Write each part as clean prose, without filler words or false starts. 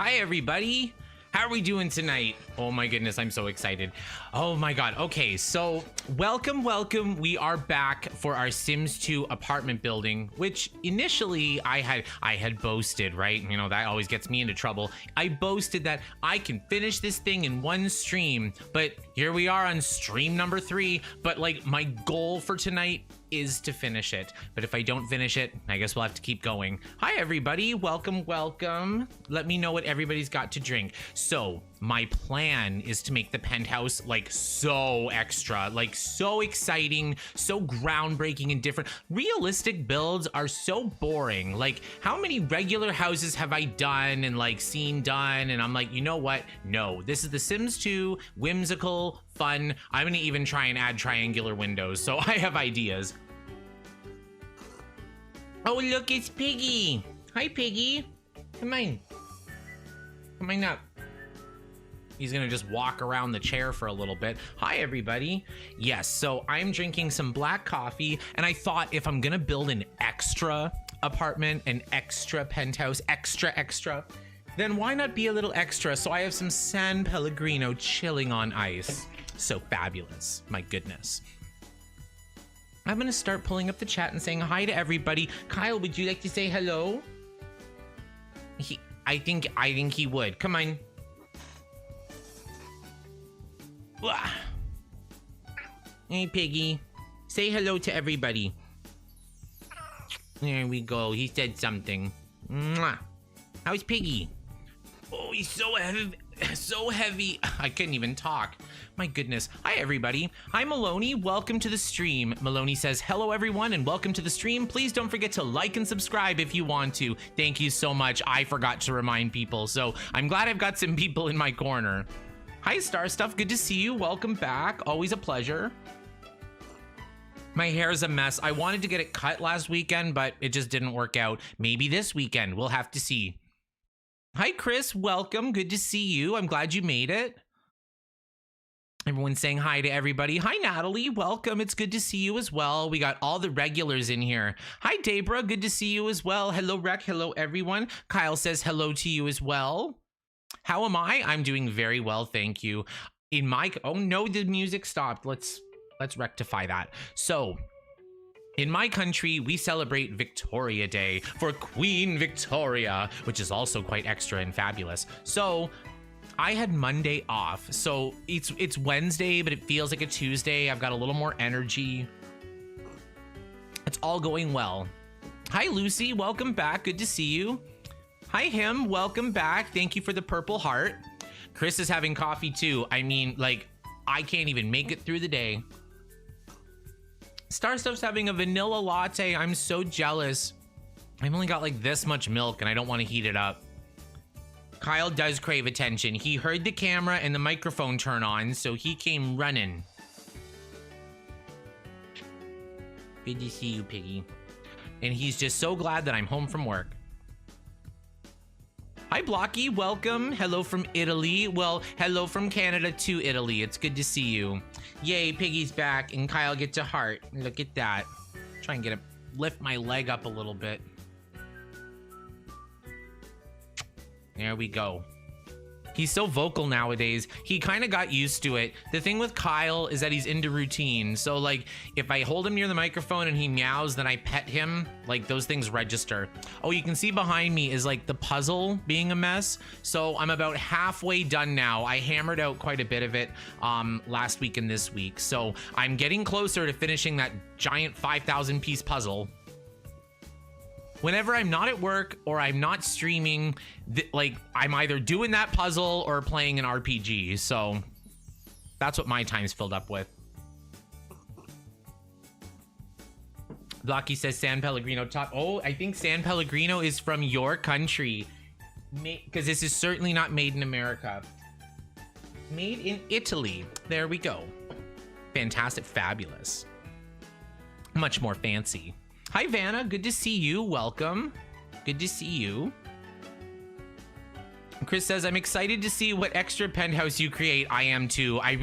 Hi, everybody. How are we doing tonight? Oh my goodness, I'm so excited. Oh my god. Okay, so welcome. We are back for our Sims 2 apartment building, which initially I had boasted, right? You know, that always gets me into trouble. I boasted that I can finish this thing in one stream, but here we are on stream number 3. But like, my goal for tonight is to finish it, but if I don't finish it, I guess we'll have to keep going. Hi everybody, welcome. Let me know what everybody's got to drink. So my plan is to make the penthouse like so extra, like so exciting, so groundbreaking and different. Realistic builds are so boring. Like, how many regular houses have I done and like seen done? And I'm like, you know what? No, this is the Sims 2, whimsical, fun. I'm gonna even try and add triangular windows, so I have ideas. Oh look, it's Piggy. Hi Piggy, come on up. He's gonna just walk around the chair for a little bit. Hi everybody. Yes, so I'm drinking some black coffee, and I thought if I'm gonna build an extra apartment, an extra penthouse, extra, then why not be a little extra? So I have some San Pellegrino chilling on ice. So fabulous, my goodness. I'm gonna start pulling up the chat and saying hi to everybody. Kyle, would you like to say hello? I think he would. Come on. Hey Piggy, say hello to everybody. There we go, he said something. Mwah. How's Piggy? Oh, he's so heavy, I couldn't even talk. My goodness. Hi everybody. Hi Maloney, welcome to the stream. Maloney says, hello everyone and welcome to the stream. Please don't forget to like and subscribe if you want to. Thank you so much. I forgot to remind people, so I'm glad I've got some people in my corner. Hi Star Stuff, good to see you. Welcome back, always a pleasure. My hair is a mess. I wanted to get it cut last weekend, but it just didn't work out. Maybe this weekend, we'll have to see. Hi Chris, welcome, good to see you. I'm glad you made it. Everyone's saying hi to everybody. Hi Natalie, welcome, it's good to see you as well. We got all the regulars in here. Hi Debra, good to see you as well. Hello Rec, hello everyone. Kyle says hello to you as well. How am I? I'm doing very well, thank you. In my, oh no, the music stopped. Let's rectify that. So, in my country, we celebrate Victoria Day for Queen Victoria, which is also quite extra and fabulous. So, I had Monday off. So, it's Wednesday, but it feels like a Tuesday. I've got a little more energy. It's all going well. Hi Lucy, welcome back. Good to see you. Hi Him, welcome back. Thank you for the purple heart. Chris is having coffee too. I mean, like, I can't even make it through the day. Star Stuff's having a vanilla latte. I'm so jealous. I've only got like this much milk and I don't want to heat it up. Kyle does crave attention. He heard the camera and the microphone turn on, so he came running. Good to see you, Piggy. And he's just so glad that I'm home from work. Hi Blocky, welcome. Hello from Italy. Well, hello from Canada to Italy. It's good to see you. Yay, Piggy's back and Kyle gets a heart. Look at that. Try and lift my leg up a little bit. There we go. He's so vocal nowadays. He kind of got used to it. The thing with Kyle is that he's into routine. So like, if I hold him near the microphone and he meows, then I pet him, like those things register. Oh, you can see behind me is like the puzzle being a mess. So I'm about halfway done now. I hammered out quite a bit of it last week and this week. So I'm getting closer to finishing that giant 5,000 piece puzzle. Whenever I'm not at work or I'm not streaming, like I'm either doing that puzzle or playing an RPG. So that's what my time's filled up with. Blocky says San Pellegrino top. Oh, I think San Pellegrino is from your country. Because this is certainly not made in America. Made in Italy. There we go. Fantastic, fabulous. Much more fancy. Hi Vanna, good to see you. Welcome. Good to see you. Chris says, I'm excited to see what extra penthouse you create. I am too. I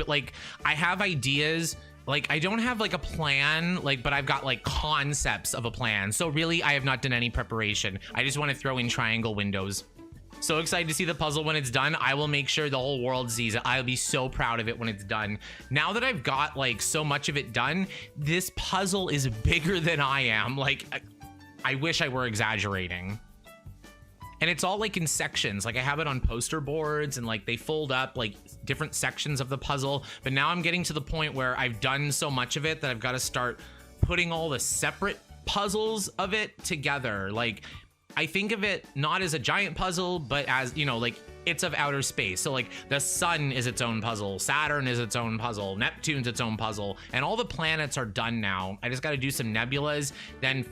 have ideas. Like, I don't have like a plan, like, but I've got like concepts of a plan. So really, I have not done any preparation. I just want to throw in triangle windows. So excited to see the puzzle when it's done. I will make sure the whole world sees it. I'll be so proud of it when it's done. Now that I've got like so much of it done, this puzzle is bigger than I am. Like, I wish I were exaggerating. And it's all like in sections. Like I have it on poster boards and like they fold up like different sections of the puzzle. But now I'm getting to the point where I've done so much of it that I've got to start putting all the separate puzzles of it together. Like, I think of it not as a giant puzzle, but as, you know, like it's of outer space. So like the sun is its own puzzle, Saturn is its own puzzle, Neptune's its own puzzle, and all the planets are done now. I just got to do some nebulas, then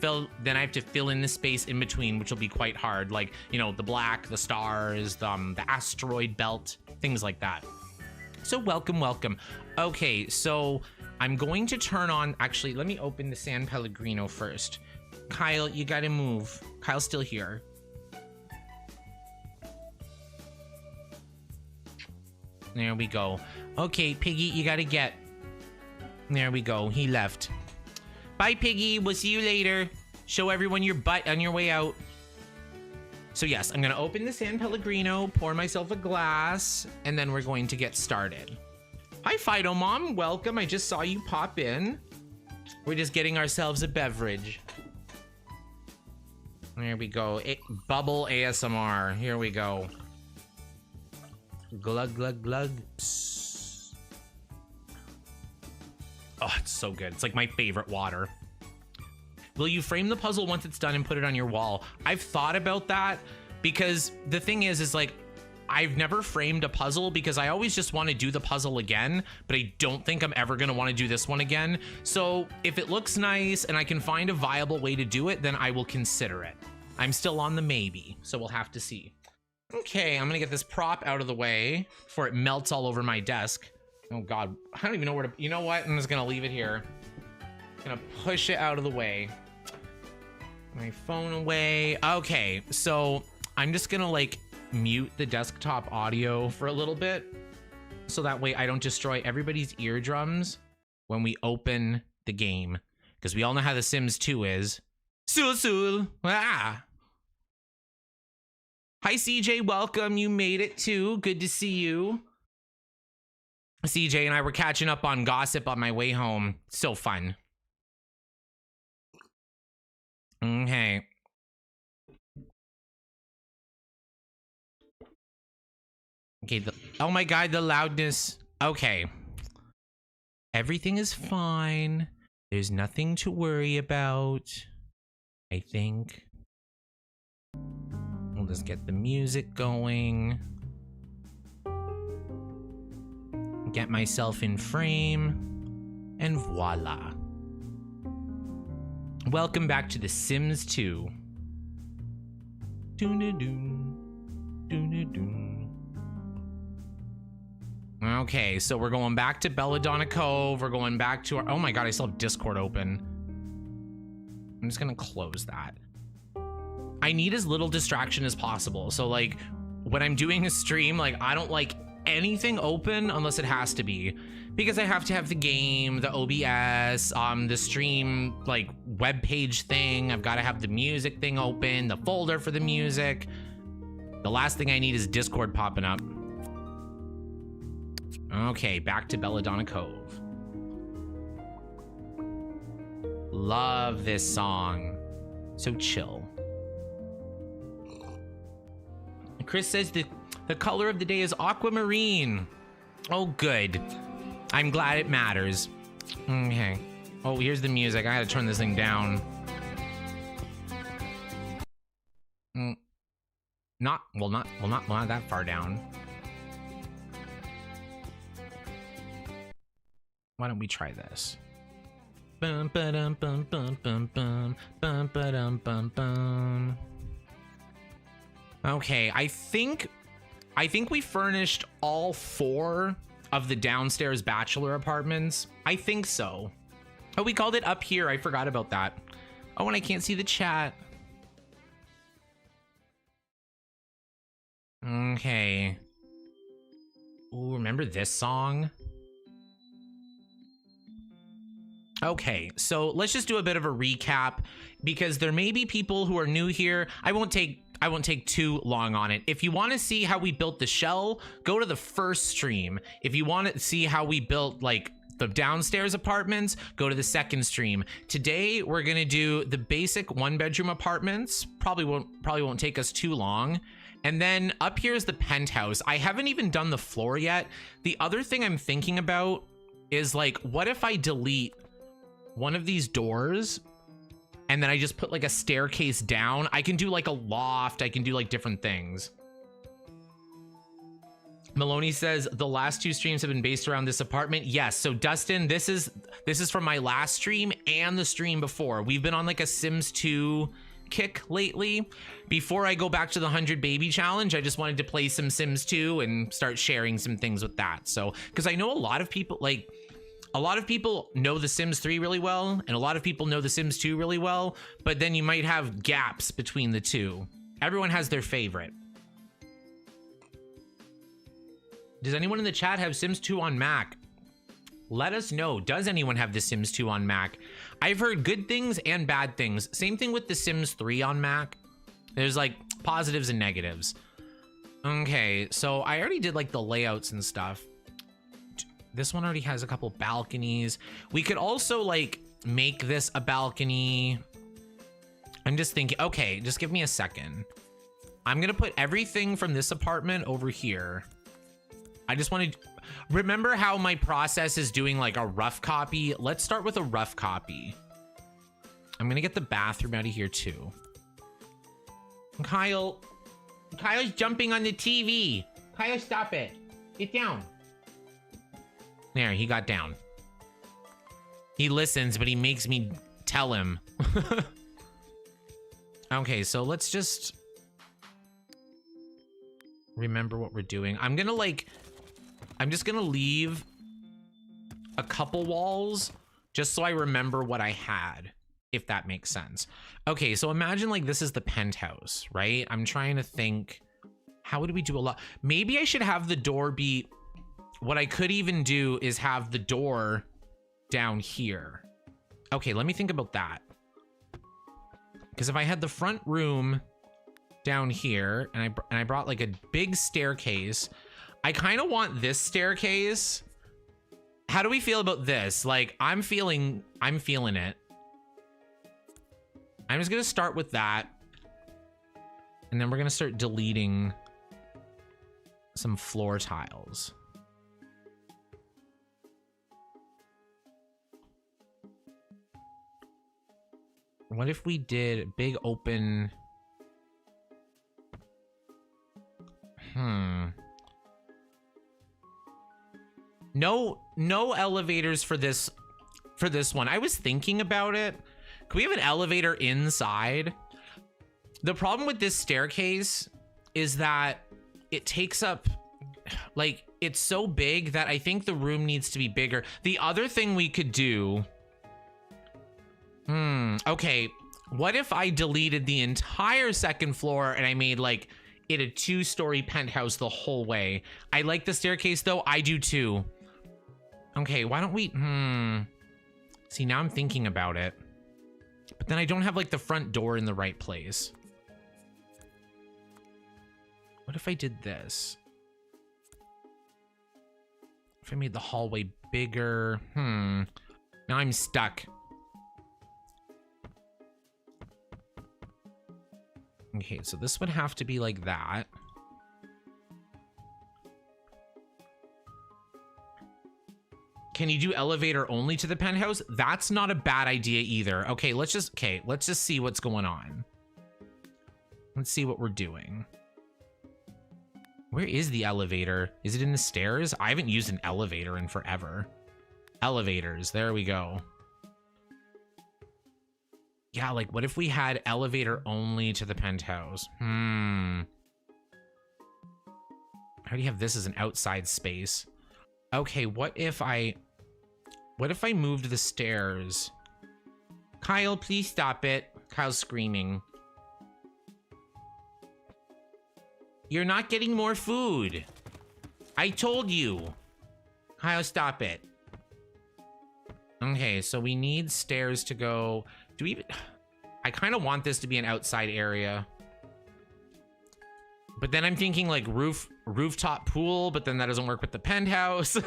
I have to fill in the space in between, which will be quite hard. Like, you know, the black, the stars, the asteroid belt, things like that. So welcome. Okay, so I'm going to turn on, actually, let me open the San Pellegrino first. Kyle, you gotta move. Kyle's still here. There we go. Okay, Piggy, you gotta get. There we go. He left. Bye, Piggy. We'll see you later. Show everyone your butt on your way out. So yes, I'm gonna open the San Pellegrino, pour myself a glass, and then we're going to get started. Hi, Fido Mom. Welcome. I just saw you pop in. We're just getting ourselves a beverage. There we go. Bubble ASMR. Here we go. Glug, glug, glug. Psst. Oh, it's so good. It's like my favorite water. Will you frame the puzzle once it's done and put it on your wall? I've thought about that because the thing is like, I've never framed a puzzle because I always just want to do the puzzle again, but I don't think I'm ever going to want to do this one again. So if it looks nice and I can find a viable way to do it, then I will consider it. I'm still on the maybe, so we'll have to see. Okay, I'm going to get this prop out of the way before it melts all over my desk. Oh God, I don't even know where to, you know what? I'm just going to leave it here. Gonna push it out of the way. My phone away. Okay, so I'm just gonna like mute the desktop audio for a little bit so that way I don't destroy everybody's eardrums when we open the game, because we all know how The Sims 2 is. Sul. Ah. Hi CJ, welcome. You made it too. Good to see you. CJ and I were catching up on gossip on my way home. So fun. Okay. Okay, oh my God, the loudness. Okay. Everything is fine. There's nothing to worry about, I think. We'll just get the music going. Get myself in frame. And voila. Welcome back to The Sims 2. Okay, so we're going back to Belladonna Cove. We're going back to our... Oh my God, I still have Discord open. I'm just gonna close that. I need as little distraction as possible. So like, when I'm doing a stream, like I don't like anything open unless it has to be, because I have to have the game, the OBS, the stream like web page thing. I've got to have the music thing open, the folder for the music. The last thing I need is Discord popping up. Okay, back to Belladonna Cove. Love this song. So chill. Chris says the color of the day is aquamarine. Oh, good. I'm glad it matters. Okay. Oh, here's the music. I gotta turn this thing down. Not that far down. Why don't we try this? Bum ba-dum bum bum bum bum bum ba-dum bum bum. Okay, I think we furnished all 4 of the downstairs bachelor apartments. I think so. Oh, we called it Up Here. I forgot about that. Oh, and I can't see the chat. Okay. Ooh, remember this song? Okay, so let's just do a bit of a recap, because there may be people who are new here. I won't take I won't take too long on it. If you want to see how we built the shell, go to the first stream. If you want to see how we built like the downstairs apartments, go to the second stream. Today we're gonna do the basic 1-bedroom apartments. Probably won't take us too long. And then up here is the penthouse. I haven't even done the floor yet. The other thing I'm thinking about is like, what if I delete one of these doors and then I just put like a staircase down? I can do like a loft. I can do like different things. Maloney says the last 2 streams have been based around this apartment. Yes. So Dustin, this is from my last stream and the stream before. We've been on like a Sims 2 kick lately. Before I go back to the 100 baby challenge, I just wanted to play some Sims 2 and start sharing some things with that. So, because I know a lot of people know the Sims 3 really well, and a lot of people know the Sims 2 really well, but then you might have gaps between the two. Everyone has their favorite. Does anyone in the chat have Sims 2 on Mac? Let us know. Does anyone have the Sims 2 on Mac? I've heard good things and bad things. Same thing with the Sims 3 on Mac. There's like positives and negatives. Okay, so I already did like the layouts and stuff. This one already has a couple balconies. We could also like make this a balcony. I'm just thinking, okay, just give me a second. I'm gonna put everything from this apartment over here. I just want to remember how my process is doing like a rough copy. Let's start with a rough copy. I'm gonna get the bathroom out of here too. Kyle's jumping on the TV. Kyle, stop it. Get down. There, he got down. He listens, but he makes me tell him. Okay, so let's just remember what we're doing. I'm just gonna leave a couple walls just so I remember what I had, if that makes sense. Okay, so imagine like this is the penthouse, right? I'm trying to think, how would we do a lot? Maybe I should have the door be, what I could even do is have the door down here. Okay, let me think about that. Because if I had the front room down here and I brought like a big staircase, I kind of want this staircase. How do we feel about this? Like, I'm feeling it. I'm just gonna start with that. And then we're gonna start deleting some floor tiles. What if we did big open? No elevators for this one. I was thinking about it. Can we have an elevator inside? The problem with this staircase is that it takes up, like, it's so big that I think the room needs to be bigger. The other thing we could do, okay, what if I deleted the entire second floor and I made like it a 2-story penthouse the whole way? I like the staircase though. I do too. Okay, why don't we, see, now I'm thinking about it, but then I don't have like the front door in the right place. What if I did this? If I made the hallway bigger, now I'm stuck. Okay, so this would have to be like that. Can you do elevator only to the penthouse? That's not a bad idea either. Okay, let's just see what's going on. Let's see what we're doing. Where is the elevator? Is it in the stairs? I haven't used an elevator in forever. Elevators, there we go. Yeah, like what if we had elevator only to the penthouse? I already have this as an outside space. Okay, what if I moved the stairs? Kyle, please stop it. Kyle's screaming. You're not getting more food. I told you. Kyle, stop it. Okay, so we need stairs to go. Do we even... I kind of want this to be an outside area. But then I'm thinking like rooftop pool, but then that doesn't work with the penthouse.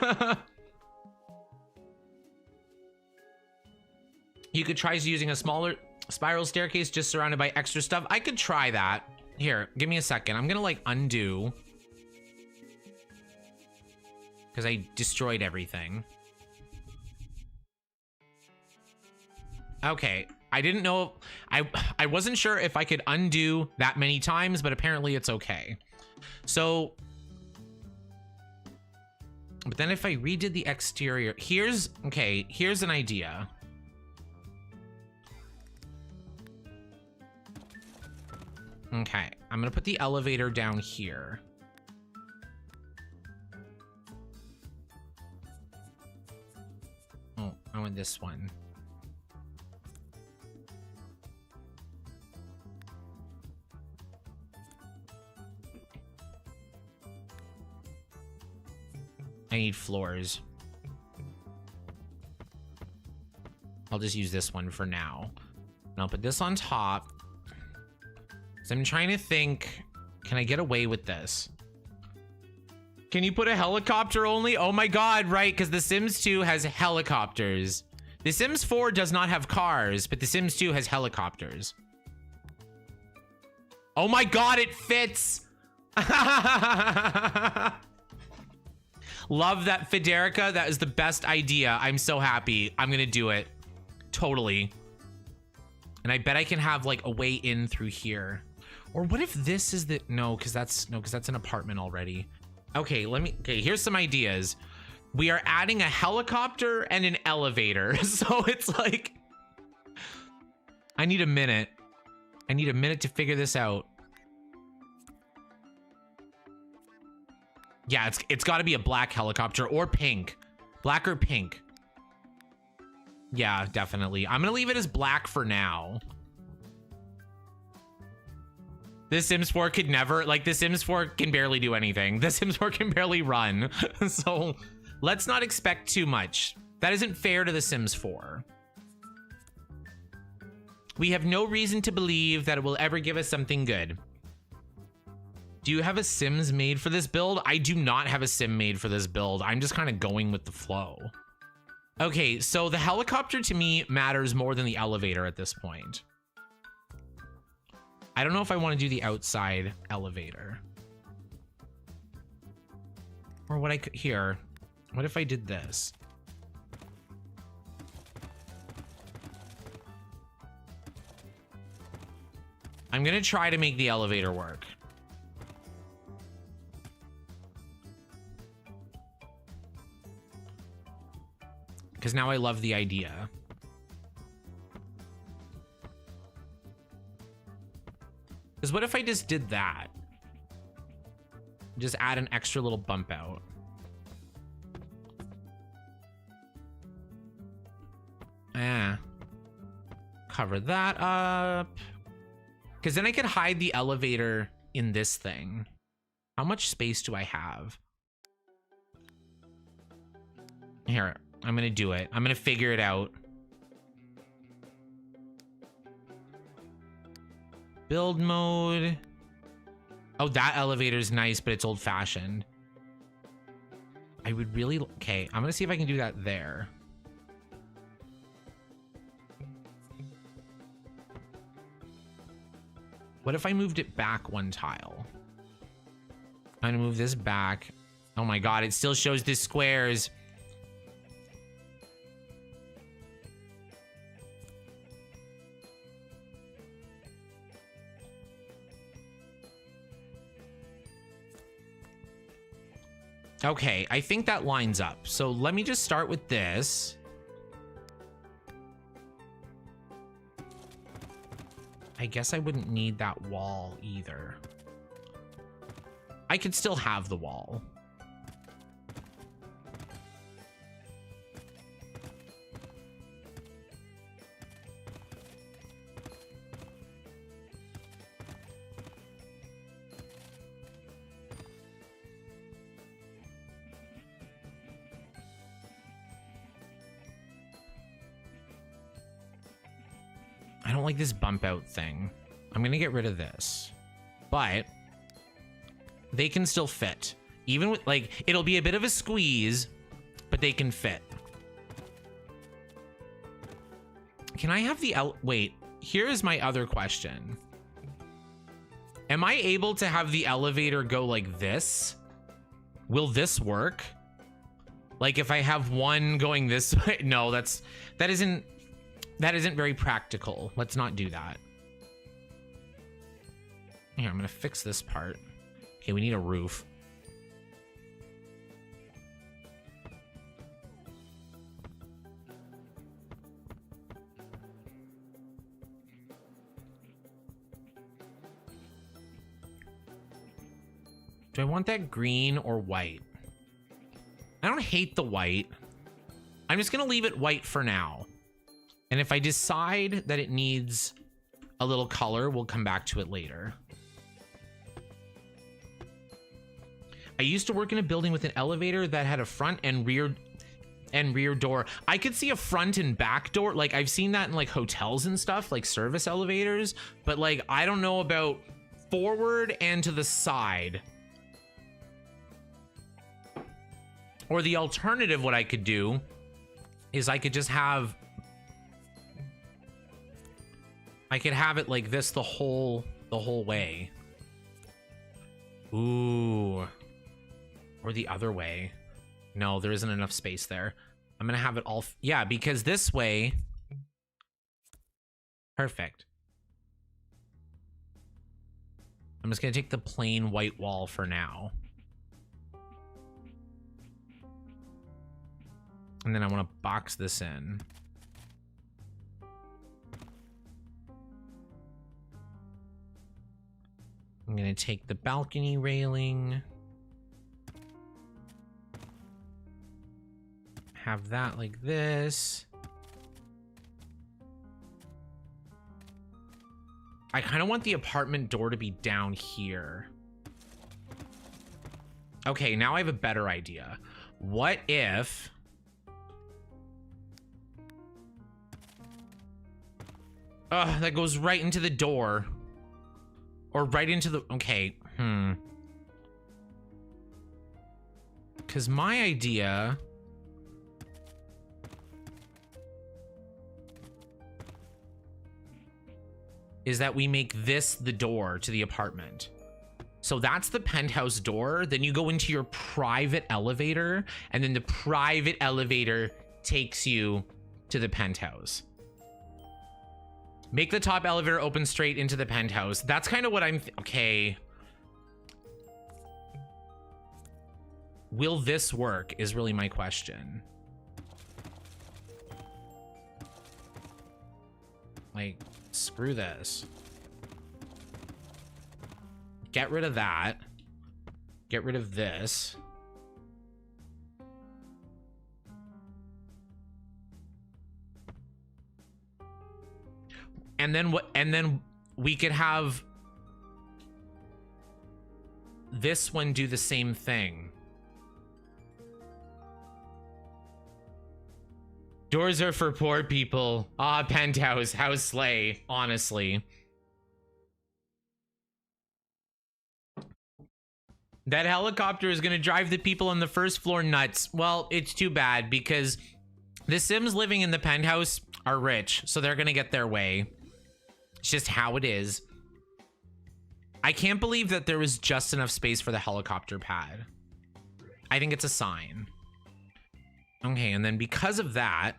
You could try using a smaller spiral staircase just surrounded by extra stuff. I could try that. Here, give me a second. I'm gonna like undo. Because I destroyed everything. Okay, I didn't know. I wasn't sure if I could undo that many times, but apparently it's okay. So, but then if I redid the exterior, here's an idea. Okay, I'm gonna put the elevator down here. Oh, I want this one. I need floors. I'll just use this one for now. And I'll put this on top. So I'm trying to think, can I get away with this? Can you put a helicopter only? Oh my God, right, because The Sims 2 has helicopters. The Sims 4 does not have cars, but The Sims 2 has helicopters. Oh my God, it fits. Love that, Federica. That is the best idea. I'm so happy. I'm gonna do it. Totally. And I bet I can have like a way in through here. Or what if this is the, no, because that's an apartment already. Okay, here's some ideas. We are adding a helicopter and an elevator. So it's like, I need a minute. I need a minute to figure this out. Yeah, it's got to be a black helicopter or pink. Black or pink. Yeah, definitely. I'm going to leave it as black for now. The Sims 4 could never, like, The Sims 4 can barely do anything. The Sims 4 can barely run. So let's not expect too much. That isn't fair to The Sims 4. We have no reason to believe that it will ever give us something good. Do you have a Sims made for this build? I do not have a Sim made for this build. I'm just kind of going with the flow. Okay, so the helicopter to me matters more than the elevator at this point. I don't know if I want to do the outside elevator. Or what I could, here. What if I did this? I'm gonna try to make the elevator work. Because now I love the idea. Because what if I just did that? Just add an extra little bump out. Cover that up. Because then I could hide the elevator in this thing. How much space do I have? Here, I'm going to do it. I'm going to figure it out. Build mode. Oh, that elevator's nice, but it's old fashioned. I would really, okay, I'm gonna see if I can do that there. What if I moved it back one tile? I'm gonna move this back. Oh my God, it still shows the squares. Okay, I think that lines up. So let me just start with this. I guess I wouldn't need that wall either. I could still have the wall. I don't like this bump out thing. I'm gonna get rid of this, but They can still fit. Even with, like, it'll be a bit of a squeeze, but they can fit. Can I have the wait, here is my other question. Am I able to have the elevator go like this? Will this work? Like if I have one going this way? No, that isn't very practical. Let's not do that. Here, I'm gonna fix this part. Okay, we need a roof. Do I want that green or white? I don't hate the white. I'm just gonna leave it white for now. And if I decide that it needs a little color, we'll come back to it later. I used to work in a building with an elevator that had a front and rear door. I could see a front and back door. Like I've seen that in like hotels and stuff, like service elevators, but like I don't know about forward and to the side. Or the alternative, what I could do is I could just have, I could have it like this the whole way. Ooh. Or the other way. No, there isn't enough space there. I'm gonna have it all, yeah, because this way, perfect. I'm just gonna take the plain white wall for now. And then I want to box this in. I'm going to take the balcony railing. Have that like this. I kind of want the apartment door to be down here. Okay, now I have a better idea. What if... that goes right into the door. Or right into the... Okay, Because my idea... is that we make this the door to the apartment. So that's the penthouse door. Then you go into your private elevator, and then the private elevator takes you to the penthouse. Make the top elevator open straight into the penthouse. That's kind of what I'm... Okay. Will this work is really my question. Like, screw this. Get rid of that. Get rid of this. And then what? And then we could have this one do the same thing. Doors are for poor people. Ah, penthouse, house slay, honestly. That helicopter is gonna drive the people on the first floor nuts. Well, it's too bad because the Sims living in the penthouse are rich, so they're gonna get their way. It's just how it is. I can't believe that there was just enough space for the helicopter pad. I think it's a sign. Okay, and then because of that,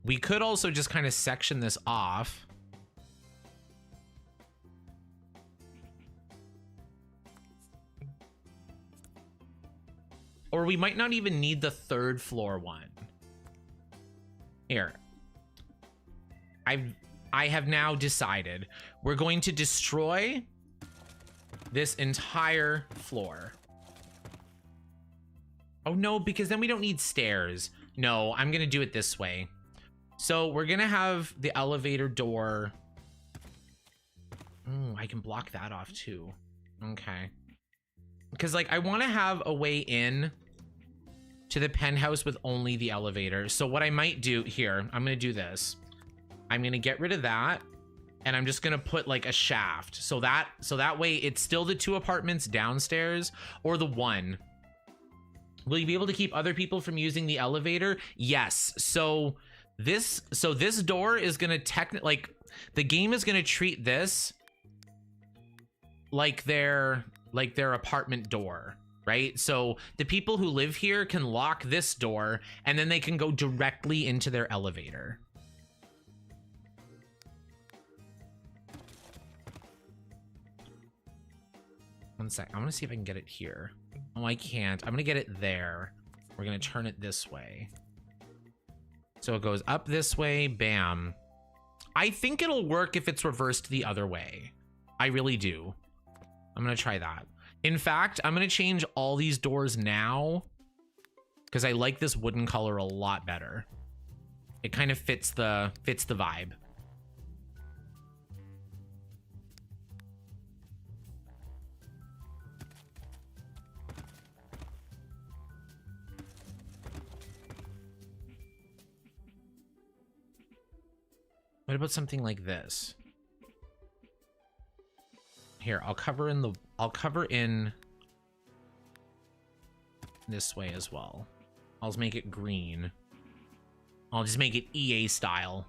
we could also just kind of section this off. Or we might not even need the third floor one. Here. I have now decided we're going to destroy this entire floor. Oh no, because then we don't need stairs. No, I'm gonna do it this way. So we're gonna have the elevator door. Oh, I can block that off too. Okay. Because like I want to have a way in to the penthouse with only the elevator. So what I might do here, I'm gonna do this. I'm gonna get rid of that. and I'm just gonna put like a shaft, so that way it's still the 2 apartments downstairs or the 1. Will you be able to keep other people from using the elevator? Yes. So this door is gonna like the game is gonna treat this like their apartment door, right? So the people who live here can lock this door and then they can go directly into their elevator. One sec. I want to see if I can get it here. Oh, I can't. I'm gonna get it there. We're gonna turn it this way. So it goes up this way. Bam. I think it'll work if it's reversed the other way. I really do. I'm gonna try that. In fact, I'm gonna change all these doors now because I like this wooden color a lot better. It kind of fits the vibe. What about something like this? Here, I'll cover in this way as well. I'll just make it green. I'll just make it EA style.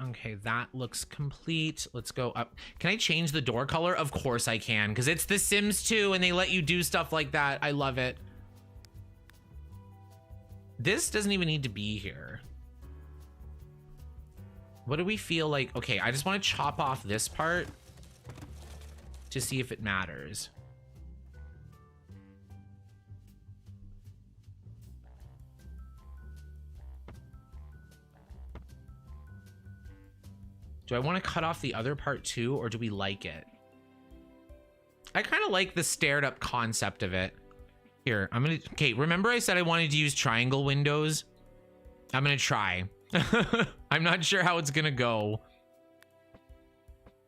Okay, that looks complete. Let's go up. Can I change the door color? Of course I can, because it's The Sims 2 and they let you do stuff like that. I love it. This doesn't even need to be here. What do we feel like? Okay, I just want to chop off this part to see if it matters. Do I want to cut off the other part too, or do we like it? I kind of like the stared up concept of it. Here, I'm gonna, okay, remember I said I wanted to use triangle windows? I'm gonna try. I'm not sure how it's gonna go.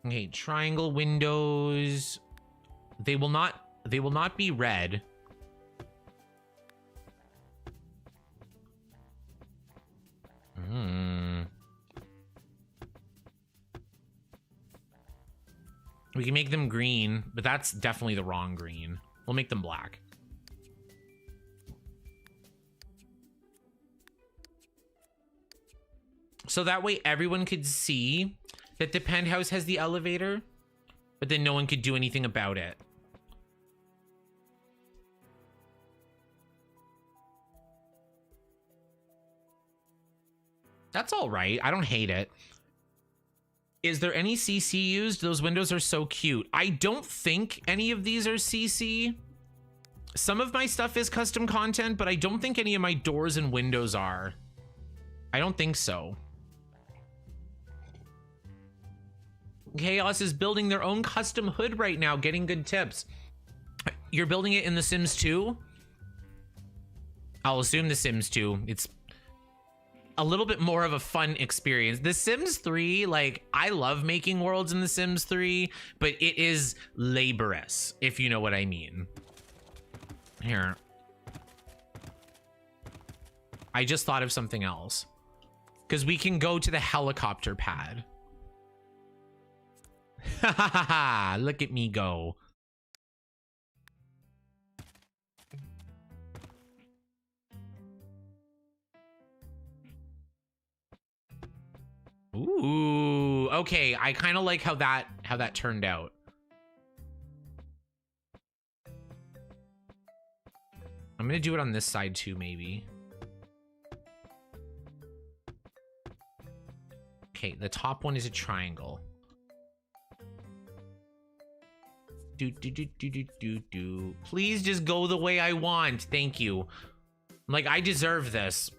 Okay, triangle windows. They will not be red. We can make them green, but that's definitely the wrong green. We'll make them black. So that way everyone could see that the penthouse has the elevator, but then no one could do anything about it. That's all right. I don't hate it. Is there any CC used? Those windows are so cute. I don't think any of these are CC. Some of my stuff is custom content, but I don't think any of my doors and windows are. I don't think so. Chaos is building their own custom hood right now, getting good tips. You're building it in The Sims 2? I'll assume The Sims 2. It's a little bit more of a fun experience. The Sims 3, like, I love making worlds in The Sims 3, but it is laborious, if you know what I mean. Here. I just thought of something else. Because we can go to the helicopter pad. Ha ha ha ha! Look at me go. Ooh, okay. I kind of like how that turned out. I'm gonna do it on this side too, maybe. Okay, the top one is a triangle. Do. Please just go the way I want. Thank you. Like, I deserve this.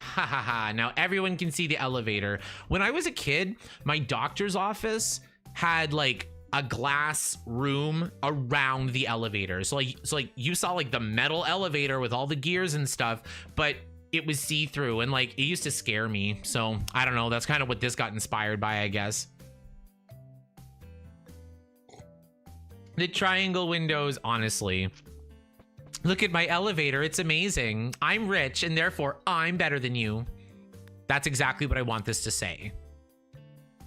Ha ha ha. Now everyone can see the elevator. When I was a kid, my doctor's office had like a glass room around the elevator. So like you saw like the metal elevator with all the gears and stuff, but it was see-through, and like it used to scare me. So I don't know, that's kind of what this got inspired by, I guess. The triangle windows, honestly, Look at my elevator. It's amazing. I'm rich and therefore I'm better than you. That's exactly what I want this to say.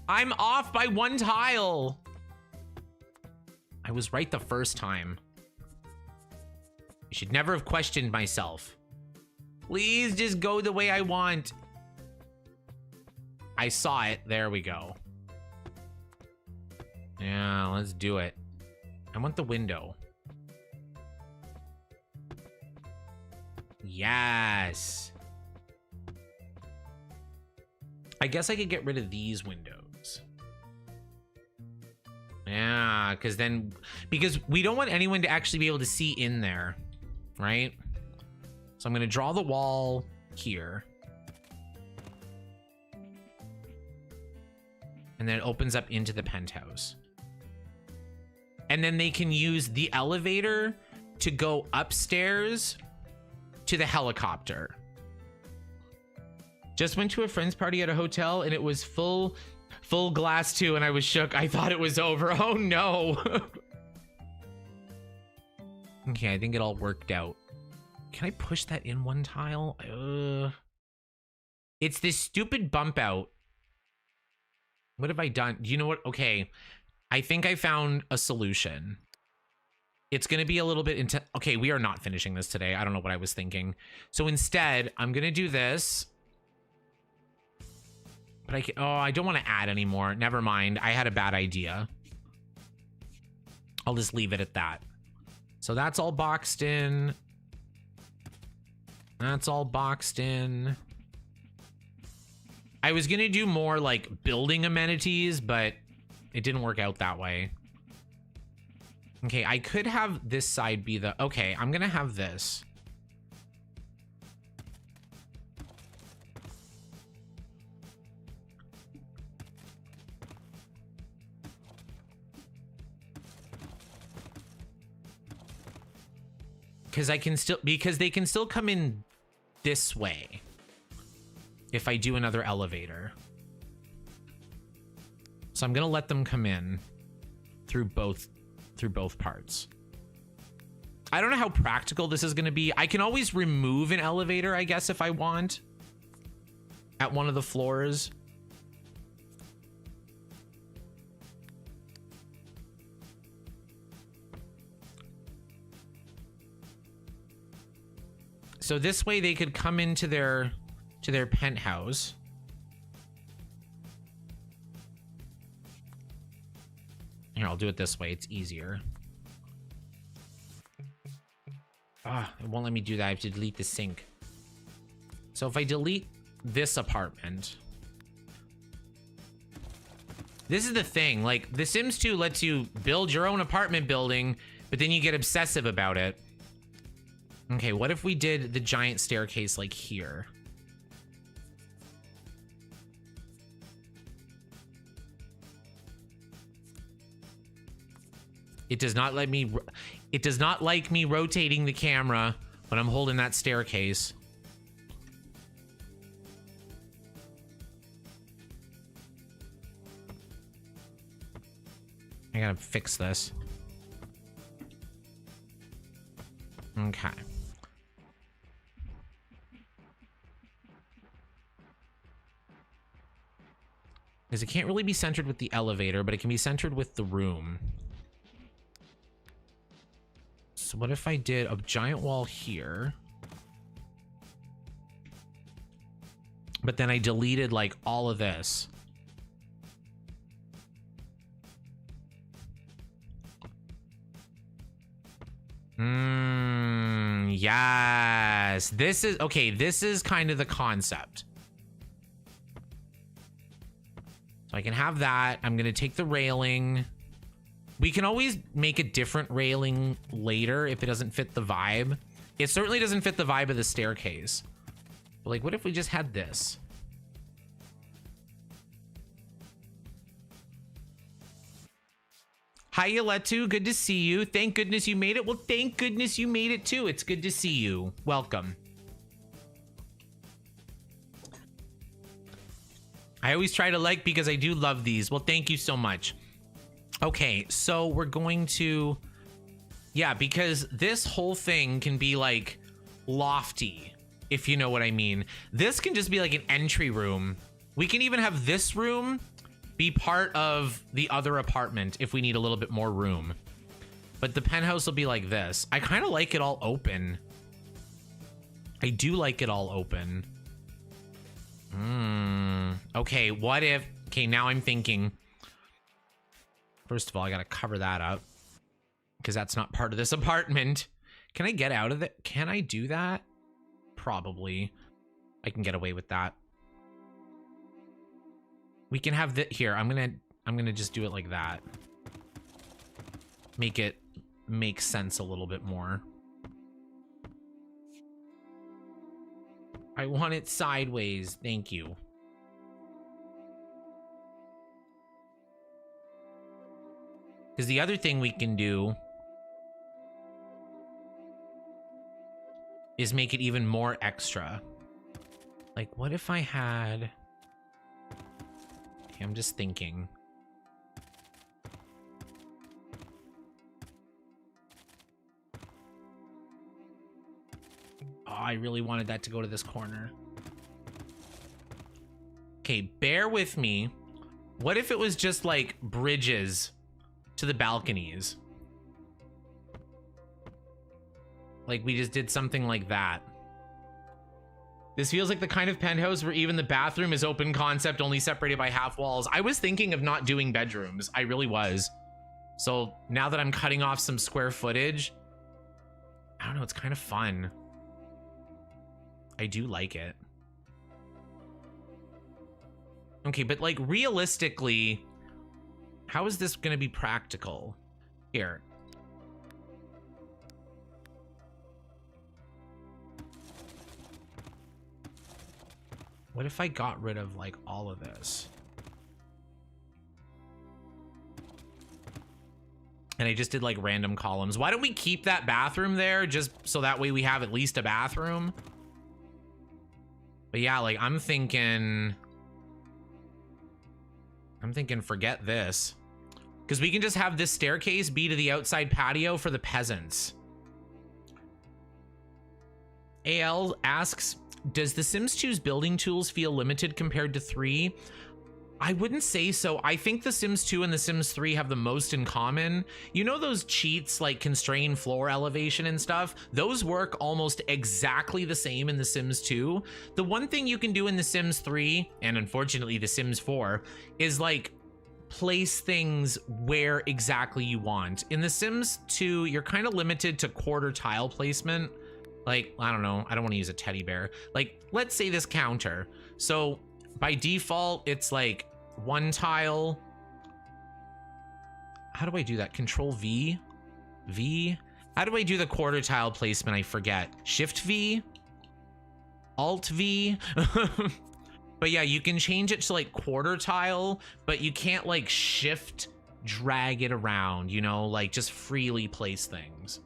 I'm off by 1 tile. I was right the first time. You should never have questioned myself. Please just go the way I want. I saw it. There we go. Yeah, let's do it. I want the window. Yes. I guess I could get rid of these windows. Yeah, because we don't want anyone to actually be able to see in there, right? So I'm going to draw the wall here. And then it opens up into the penthouse. And then they can use the elevator to go upstairs to the helicopter. Just went to a friend's party at a hotel and it was full glass too, and I was shook. I thought it was over. Oh no. Okay, I think it all worked out. Can I push that in 1 tile? It's this stupid bump out. What have I done? You know what? Okay, I think I found a solution. It's going to be a little bit intense. Okay, we are not finishing this today. I don't know what I was thinking. So instead, I'm going to do this. But I don't want to add anymore. Never mind. I had a bad idea. I'll just leave it at that. So that's all boxed in. That's all boxed in. I was going to do more like building amenities, but it didn't work out that way. Okay, I could have this side be the... Okay, I'm going to have this. Because they can still come in this way if I do another elevator. So I'm gonna let them come in through both parts. I don't know how practical this is gonna be. I can always remove an elevator, I guess, if I want, at one of the floors. So this way they could come into their penthouse. Here, I'll do it this way. It's easier. Ah, it won't let me do that. I have to delete the sink. So if I delete this apartment, this is the thing. Like, The Sims 2 lets you build your own apartment building, but then you get obsessive about it. Okay, what if we did the giant staircase like here? It does not like me rotating the camera when I'm holding that staircase. I gotta fix this. Okay. Because it can't really be centered with the elevator, but it can be centered with the room. So what if I did a giant wall here? But then I deleted like all of this. Yes. This is okay. This is kind of the concept. So I can have that. I'm going to take the railing. We can always make a different railing later if it doesn't fit the vibe. It certainly doesn't fit the vibe of the staircase. But like, what if we just had this? Hi, Yoletu. Good to see you. Thank goodness you made it. Well, thank goodness you made it too. It's good to see you. Welcome. I always try to like because I do love these. Well, thank you so much. Okay, so we're going to... Yeah, because this whole thing can be like lofty, if you know what I mean. This can just be like an entry room. We can even have this room be part of the other apartment if we need a little bit more room. But the penthouse will be like this. I kind of like it all open. I do like it all open. Okay, what if... Okay, now I'm thinking... First of all, I gotta cover that up, because that's not part of this apartment. Can I get out of it? Can I do that? Probably. I can get away with that. We can have that here. I'm gonna just do it like that. Make it make sense a little bit more. I want it sideways. Thank you. Because the other thing we can do is make it even more extra. Like, what if I had... Okay, I'm just thinking. Oh, I really wanted that to go to this corner. Okay, bear with me. What if it was just like bridges to the balconies? Like we just did something like that. This feels like the kind of penthouse where even the bathroom is open concept, only separated by half walls. I was thinking of not doing bedrooms. I really was. So now that I'm cutting off some square footage, I don't know, it's kind of fun. I do like it. Okay, but like realistically, how is this going to be practical? Here. What if I got rid of like all of this? And I just did like random columns. Why don't we keep that bathroom there just so that way we have at least a bathroom? But yeah, like I'm thinking forget this. Because we can just have this staircase be to the outside patio for the peasants. AL asks, does The Sims 2's building tools feel limited compared to 3? I wouldn't say so. I think The Sims 2 and The Sims 3 have the most in common. You know those cheats like constrain floor elevation and stuff? Those work almost exactly the same in The Sims 2. The one thing you can do in The Sims 3, and unfortunately The Sims 4, is like place things where exactly you want. In The Sims 2, you're kind of limited to quarter tile placement. Like, I don't know, I don't want to use a teddy bear. Like, let's say this counter. So by default, it's like one tile. How do I do that? Control V? V? How do I do the quarter tile placement? I forget. Shift V? Alt V? But yeah, you can change it to like quarter tile, but you can't like shift drag it around, you know, like just freely place things.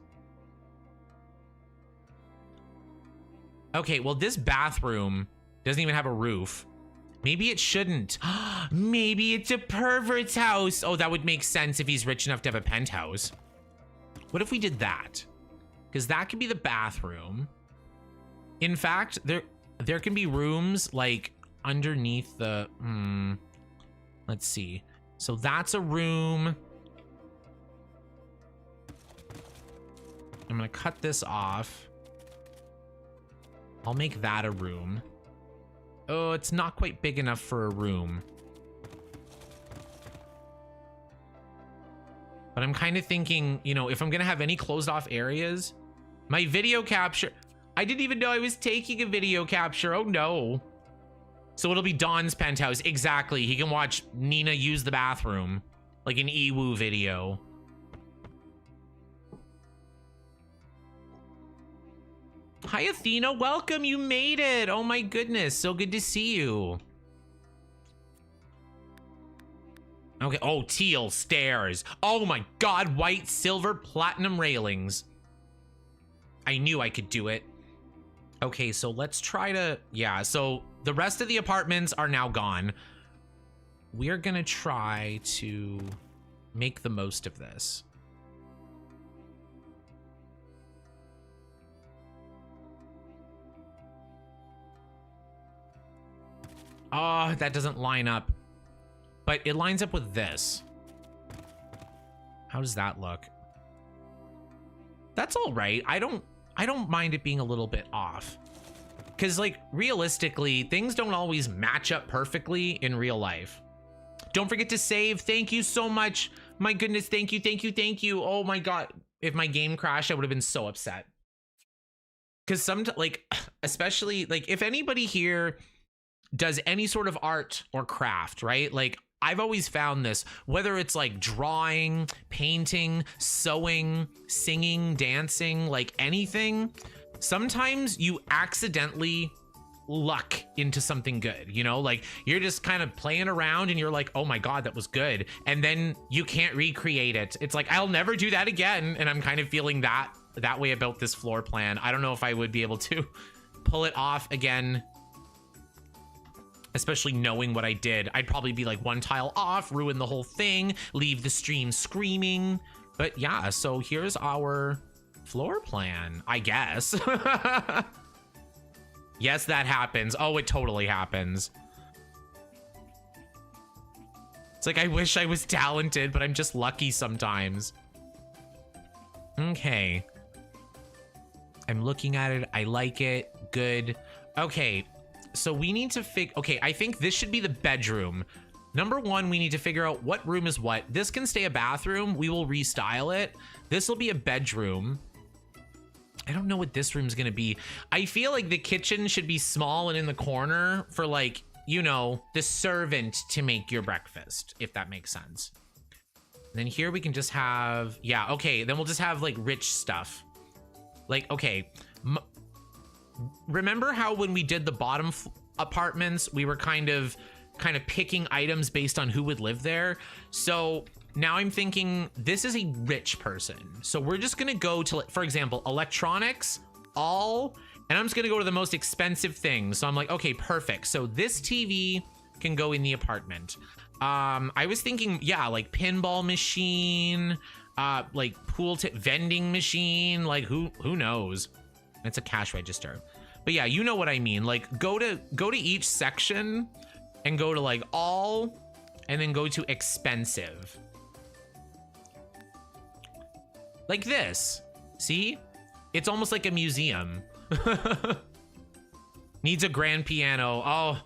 Okay, well, this bathroom doesn't even have a roof. Maybe it shouldn't. Maybe it's a pervert's house. Oh, that would make sense if he's rich enough to have a penthouse. What if we did that? Because that could be the bathroom. In fact, there can be rooms like underneath the... let's see. So that's a room. I'm gonna cut this off. I'll make that a room. Oh, it's not quite big enough for a room. But I'm kind of thinking, you know, if I'm gonna have any closed off areas, my video capture, I didn't even know I was taking a video capture. Oh no. So it'll be Don's penthouse. Exactly. He can watch Nina use the bathroom like an Ewu video. Hi, Athena. Welcome. You made it. Oh my goodness. So good to see you. Okay. Oh, teal stairs. Oh my God. White, silver, platinum railings. I knew I could do it. Okay, so let's try to... Yeah, so the rest of the apartments are now gone. We're gonna try to make the most of this. Oh, that doesn't line up. But it lines up with this. How does that look? That's all right. I don't mind it being a little bit off. Because, like, realistically, things don't always match up perfectly in real life. Don't forget to save. Thank you so much. My goodness, thank you, thank you, thank you. Oh my God. If my game crashed, I would have been so upset. Because like, especially, like, if anybody here does any sort of art or craft, right? Like, I've always found this, whether it's like drawing, painting, sewing, singing, dancing, like anything, sometimes you accidentally luck into something good, you know, like you're just kind of playing around and you're like, oh my God, that was good. And then you can't recreate it. It's like, I'll never do that again. And I'm kind of feeling that way about this floor plan. I don't know if I would be able to pull it off again, especially knowing what I did. I'd probably be like one tile off, ruin the whole thing, leave the stream screaming. But yeah, so here's our floor plan, I guess. Yes, that happens. Oh, it totally happens. It's like, I wish I was talented, but I'm just lucky sometimes. Okay. I'm looking at it. I like it. Good. Okay. So we need to okay, I think this should be the bedroom. Number one, we need to figure out what room is what. This can stay a bathroom. We will restyle it. This will be a bedroom. I don't know what this room's gonna be. I feel like the kitchen should be small and in the corner for, like, you know, the servant to make your breakfast, if that makes sense. And then here we can just have, yeah, okay, then we'll just have like rich stuff. Like, okay, remember how when we did the bottom apartments, we were kind of picking items based on who would live there? So now I'm thinking this is a rich person. So we're just gonna go to, for example, electronics, all, and I'm just gonna go to the most expensive things. So I'm like, okay, perfect. So this TV can go in the apartment. I was thinking, yeah, like pinball machine, like pool vending machine, like who knows? It's a cash register. But yeah, you know what I mean. Like go to each section and go to like all, and then go to expensive. Like this. See? It's almost like a museum. Needs a grand piano. Oh,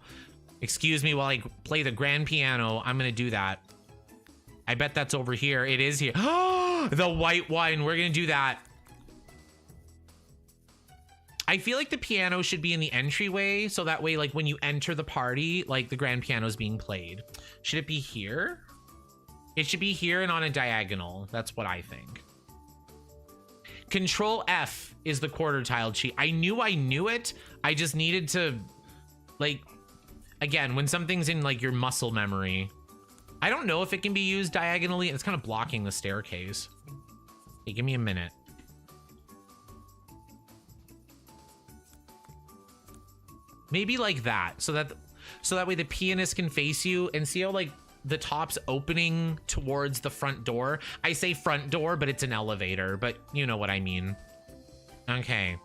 excuse me while I play the grand piano. I'm gonna do that. I bet that's over here. It is here. Oh, the white one. We're gonna do that. I feel like the piano should be in the entryway, so that way, like, when you enter the party, like, the grand piano is being played. Should it be here? It should be here and on a diagonal. That's what I think. Control F is the quarter tiled sheet. I knew it. I just needed to, like, again, when something's in, like, your muscle memory. I don't know if it can be used diagonally. It's kind of blocking the staircase. Hey, give me a minute. Maybe like that, so that way the pianist can face you, and see how, like, the top's opening towards the front door. I say front door, but it's an elevator, but you know what I mean. Okay,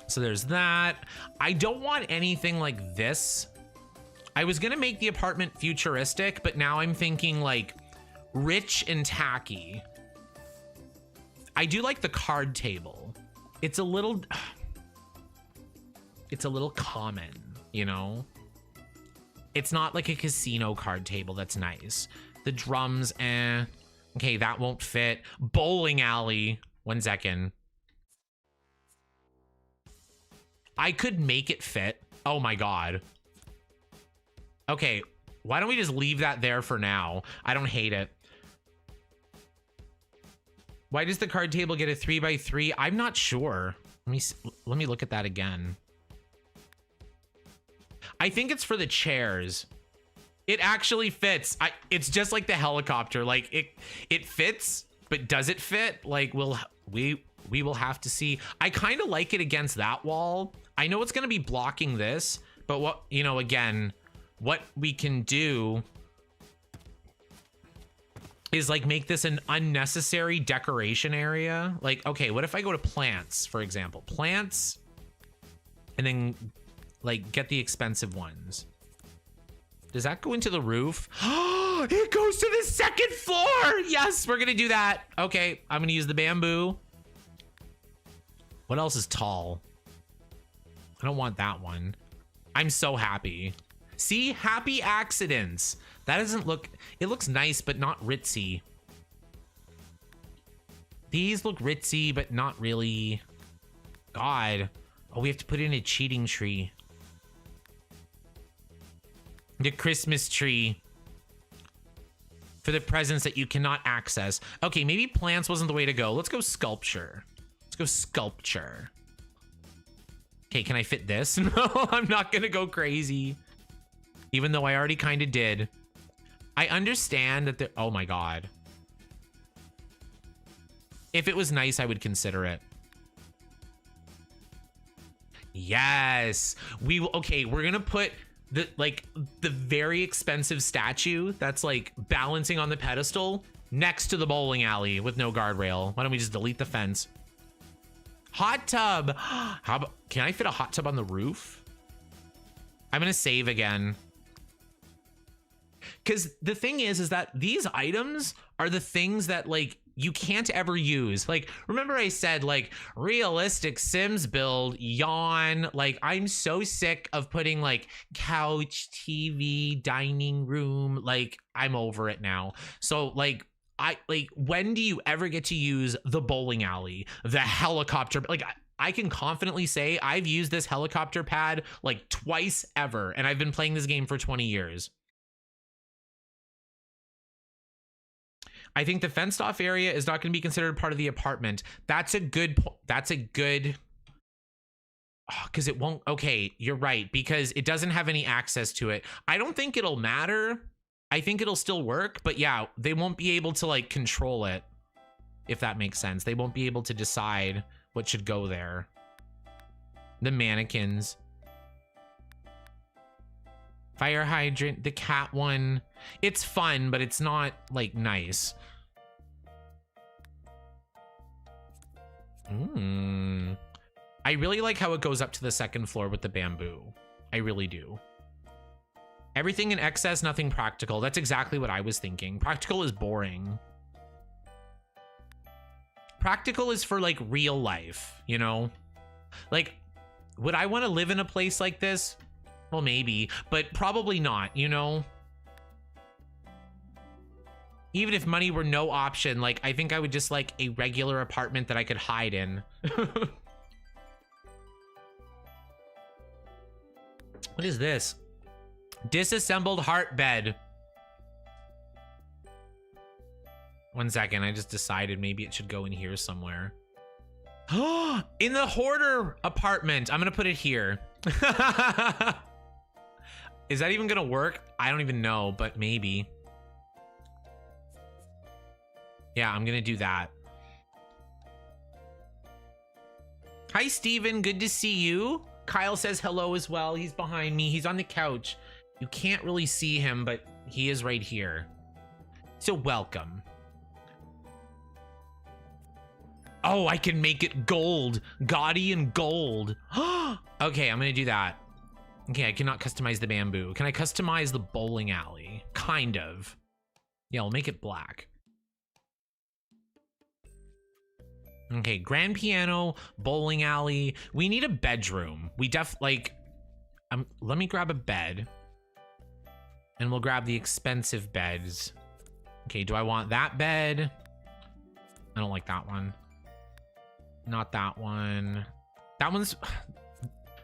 so there's that. I don't want anything like this. I was gonna make the apartment futuristic, but now I'm thinking like rich and tacky. I do like the card table. It's a little common, you know? It's not like a casino card table that's nice. The drums, eh. Okay, that won't fit. Bowling alley. 1 second. I could make it fit. Oh my God. Okay, why don't we just leave that there for now? I don't hate it. Why does the card table get a 3x3? I'm not sure. Let me look at that again. I think it's for the chairs. It actually fits. It's just like the helicopter. Like it fits, but does it fit? Like we will have to see. I kind of like it against that wall. I know it's going to be blocking this, but what, you know, again, what we can do is like make this an unnecessary decoration area. Like, okay, what if I go to plants, for example, plants, and then like get the expensive ones. Does that go into the roof? Oh, it goes to the second floor. Yes, we're gonna do that. Okay, I'm gonna use the bamboo. What else is tall? I don't want that one. I'm so happy. See, happy accidents. That doesn't look, it looks nice, but not ritzy. These look ritzy, but not really. God. Oh, we have to put in a cheating tree. The Christmas tree. For the presents that you cannot access. Okay, maybe plants wasn't the way to go. Let's go sculpture. Let's go sculpture. Okay, can I fit this? No, I'm not gonna go crazy. Even though I already kind of did. I understand that oh my God. If it was nice, I would consider it. Yes. Okay, we're gonna put the very expensive statue that's like balancing on the pedestal next to the bowling alley with no guardrail. Why don't we just delete the fence? Hot tub. How about, can I fit a hot tub on the roof? I'm gonna save again. Because the thing is that these items are the things that like you can't ever use. Like, remember I said like realistic Sims build, yawn. Like, I'm so sick of putting like couch, TV, dining room. Like, I'm over it now. So like, when do you ever get to use the bowling alley, the helicopter? Like, I can confidently say I've used this helicopter pad like twice ever, and I've been playing this game for 20 years. I think the fenced off area is not going to be considered part of the apartment. That's a good, because it won't, okay, you're right, because it doesn't have any access to it. I don't think it'll matter. I think it'll still work, but yeah, they won't be able to like control it, if that makes sense. They won't be able to decide what should go there. The mannequins. Fire hydrant, the cat one. It's fun, but it's not like nice. I really like how it goes up to the second floor with the bamboo. I really do. Everything in excess, nothing practical. That's exactly what I was thinking. Practical is boring. Practical is for like real life, you know? Like, would I want to live in a place like this? Well, maybe, but probably not, you know? Even if money were no option, like, I think I would just like a regular apartment that I could hide in. What is this? Disassembled heart bed. 1 second, I just decided maybe it should go in here somewhere. In the hoarder apartment. I'm gonna put it here. Is that even gonna work? I don't even know, but maybe. Yeah, I'm gonna do that. Hi, Steven. Good to see you. Kyle says hello as well. He's behind me. He's on the couch. You can't really see him, but he is right here. So welcome. Oh, I can make it gold. Gaudy and gold. Okay, I'm gonna do that. Okay, I cannot customize the bamboo. Can I customize the bowling alley? Kind of. Yeah, I'll make it black. Okay, grand piano, bowling alley. We need a bedroom. We let me grab a bed. And we'll grab the expensive beds. Okay, do I want that bed? I don't like that one. Not that one. That one's...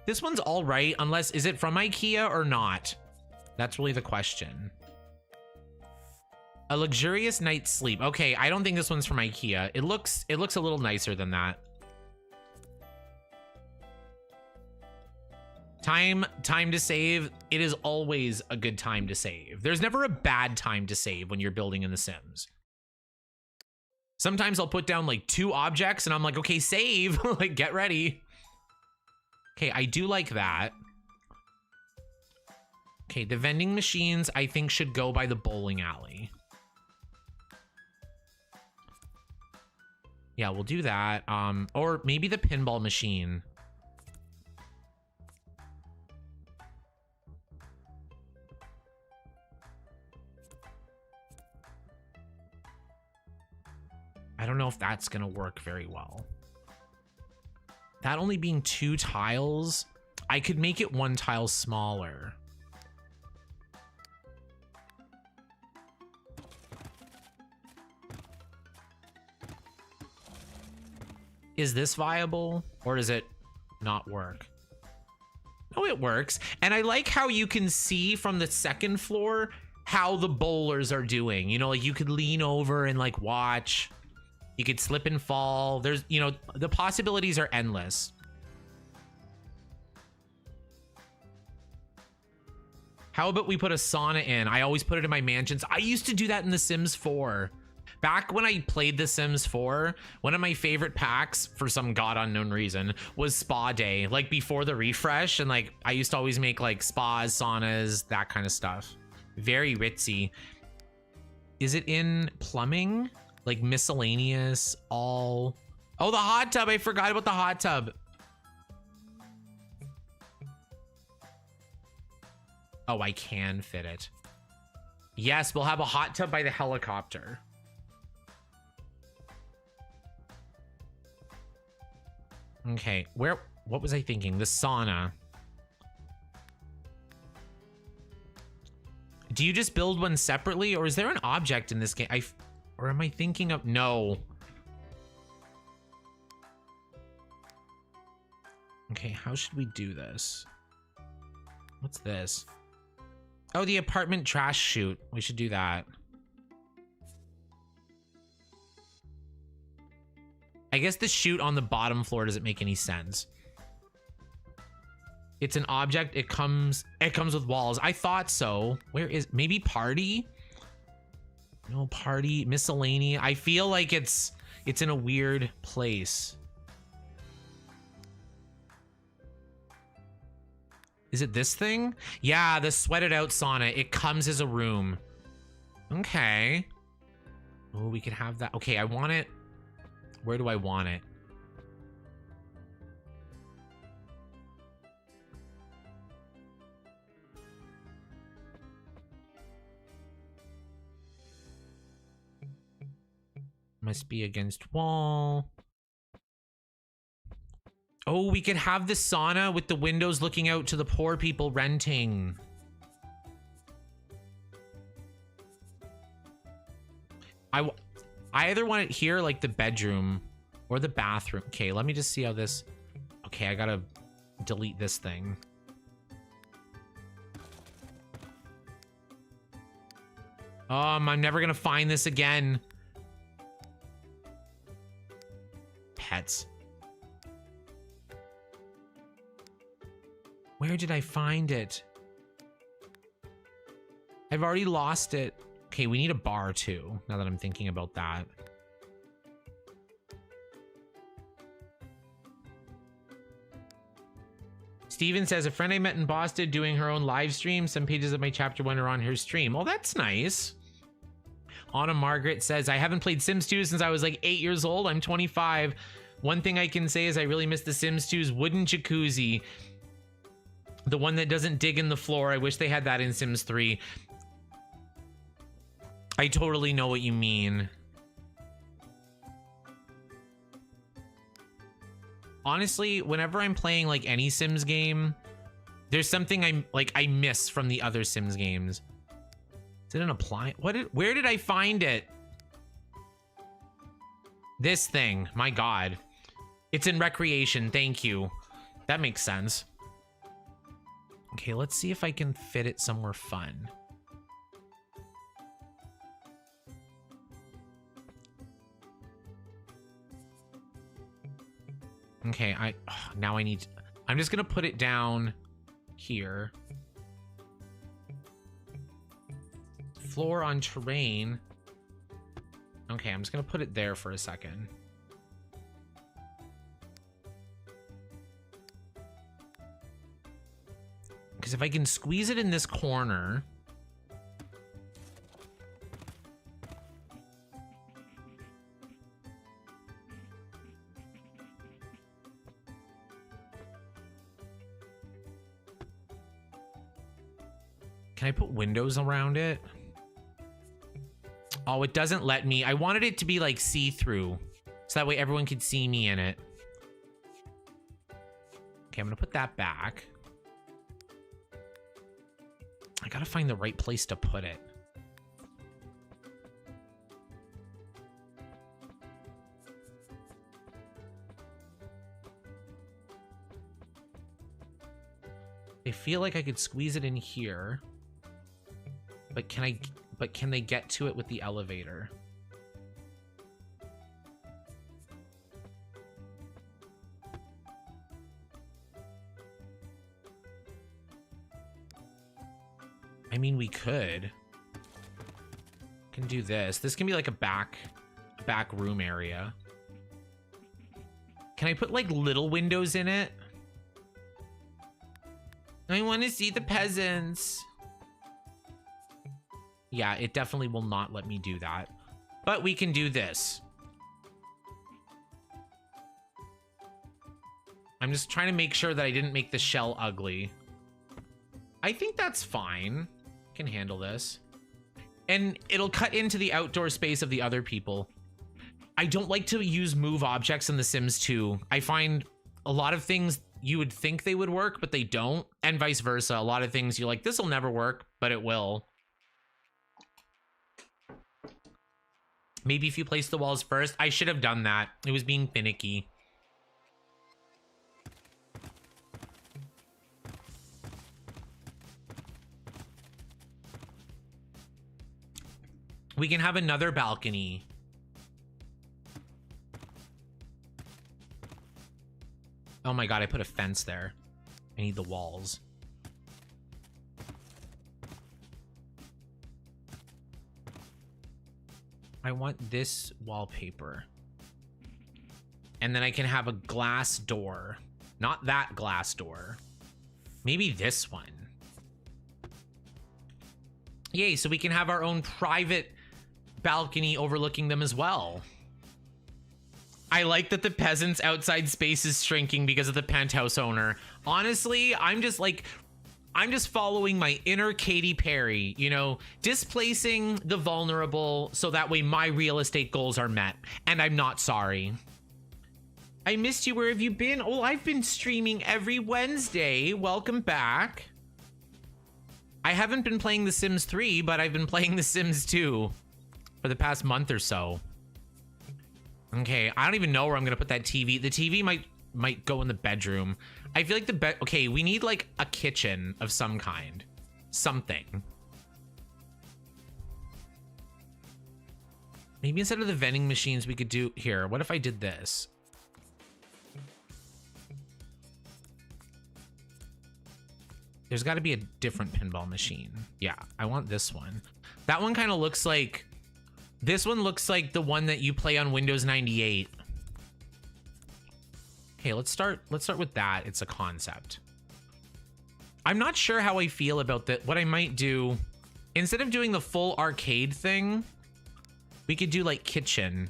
This one's all right, unless... Is it from IKEA or not? That's really the question. A luxurious night's sleep. Okay, I don't think this one's from IKEA. It looks a little nicer than that. Time to save. It is always a good time to save. There's never a bad time to save when you're building in The Sims. Sometimes I'll put down like 2 objects and I'm like, okay, save. Like, get ready. Okay, I do like that. Okay, the vending machines I think should go by the bowling alley. Yeah, we'll do that. Or maybe the pinball machine. I don't know if that's gonna work very well. That only being 2 tiles, I could make it 1 tile smaller. Is this viable, or does it not work? Oh, it works. And I like how you can see from the 2nd floor how the bowlers are doing. You know, like you could lean over and like watch. You could slip and fall. There's, you know, the possibilities are endless. How about we put a sauna in? I always put it in my mansions. I used to do that in The Sims 4. Back when I played The Sims 4, one of my favorite packs, for some god unknown reason, was Spa Day, like before the refresh. And like, I used to always make like spas, saunas, that kind of stuff. Very ritzy. Is it in plumbing? Like miscellaneous, all... Oh, the hot tub. I forgot about the hot tub. Oh, I can fit it. Yes, we'll have a hot tub by the helicopter. Okay, what was I thinking? The sauna. Do you just build one separately, or is there an object in this game? Or am I thinking of... No. Okay, how should we do this? What's this? Oh, the apartment trash chute. We should do that. I guess the chute on the bottom floor doesn't make any sense. It's an object. It comes with walls. I thought so. Where is... Maybe party? No, party. Miscellaneous. I feel like it's in a weird place. Is it this thing? Yeah, the sweated out sauna. It comes as a room. Okay. Oh, we can have that. Okay, I want it. Where do I want it? Must be against wall. Oh, we could have the sauna with the windows looking out to the poor people renting. I either want it here, like the bedroom, or the bathroom. Okay, let me just see how this... Okay, I gotta delete this thing. I'm never gonna find this again. Pets. Where did I find it? I've already lost it. Okay, we need a bar too, now that I'm thinking about that. Steven says, a friend I met in Boston doing her own live stream. Some pages of my chapter 1 are on her stream. Oh, that's nice. Anna Margaret says, I haven't played Sims 2 since I was like 8 years old. I'm 25. One thing I can say is I really miss the Sims 2's wooden jacuzzi. The one that doesn't dig in the floor. I wish they had that in Sims 3. I totally know what you mean. Honestly, whenever I'm playing like any Sims game, there's something I miss from the other Sims games. Is it an appliance? Where did I find it? This thing, my God. It's in recreation, thank you. That makes sense. Okay, let's see if I can fit it somewhere fun. Okay, now I need... I'm just gonna put it down here. Floor on terrain. Okay, I'm just gonna put it there for a second. Because if I can squeeze it in this corner... Can I put windows around it? Oh, it doesn't let me. I wanted it to be like see-through, so that way everyone could see me in it. Okay, I'm gonna put that back. I gotta find the right place to put it. I feel like I could squeeze it in here. But can they get to it with the elevator? I mean, we could. Can do this. This can be like a back room area. Can I put like little windows in it? I want to see the peasants. Yeah, it definitely will not let me do that. But we can do this. I'm just trying to make sure that I didn't make the shell ugly. I think that's fine. Can handle this. And it'll cut into the outdoor space of the other people. I don't like to use move objects in The Sims 2. I find a lot of things you would think they would work, but they don't. And vice versa. A lot of things you're like, this will never work, but it will. Maybe if you place the walls first. I should have done that. It was being finicky. We can have another balcony. Oh my god, I put a fence there. I need the walls. I want this wallpaper. And then I can have a glass door. Not that glass door. Maybe this one. Yay, so we can have our own private balcony overlooking them as well. I like that the peasants' outside space is shrinking because of the penthouse owner. Honestly, I'm just following my inner Katy Perry, you know, displacing the vulnerable so that way my real estate goals are met. And I'm not sorry. I missed you. Where have you been? Oh, I've been streaming every Wednesday. Welcome back. I haven't been playing The Sims 3, but I've been playing The Sims 2 for the past month or so. Okay, I don't even know where I'm gonna put that TV. The TV might go in the bedroom. I feel like the bed. Okay, we need like a kitchen of some kind, something. Maybe instead of the vending machines, we could do here. What if I did this? There's got to be a different pinball machine. Yeah, I want this one. That one kind of looks like. This one looks like the one that you play on Windows 98. Okay, let's start with that. It's a concept. I'm not sure how I feel about that. What I might do, instead of doing the full arcade thing, we could do like kitchen.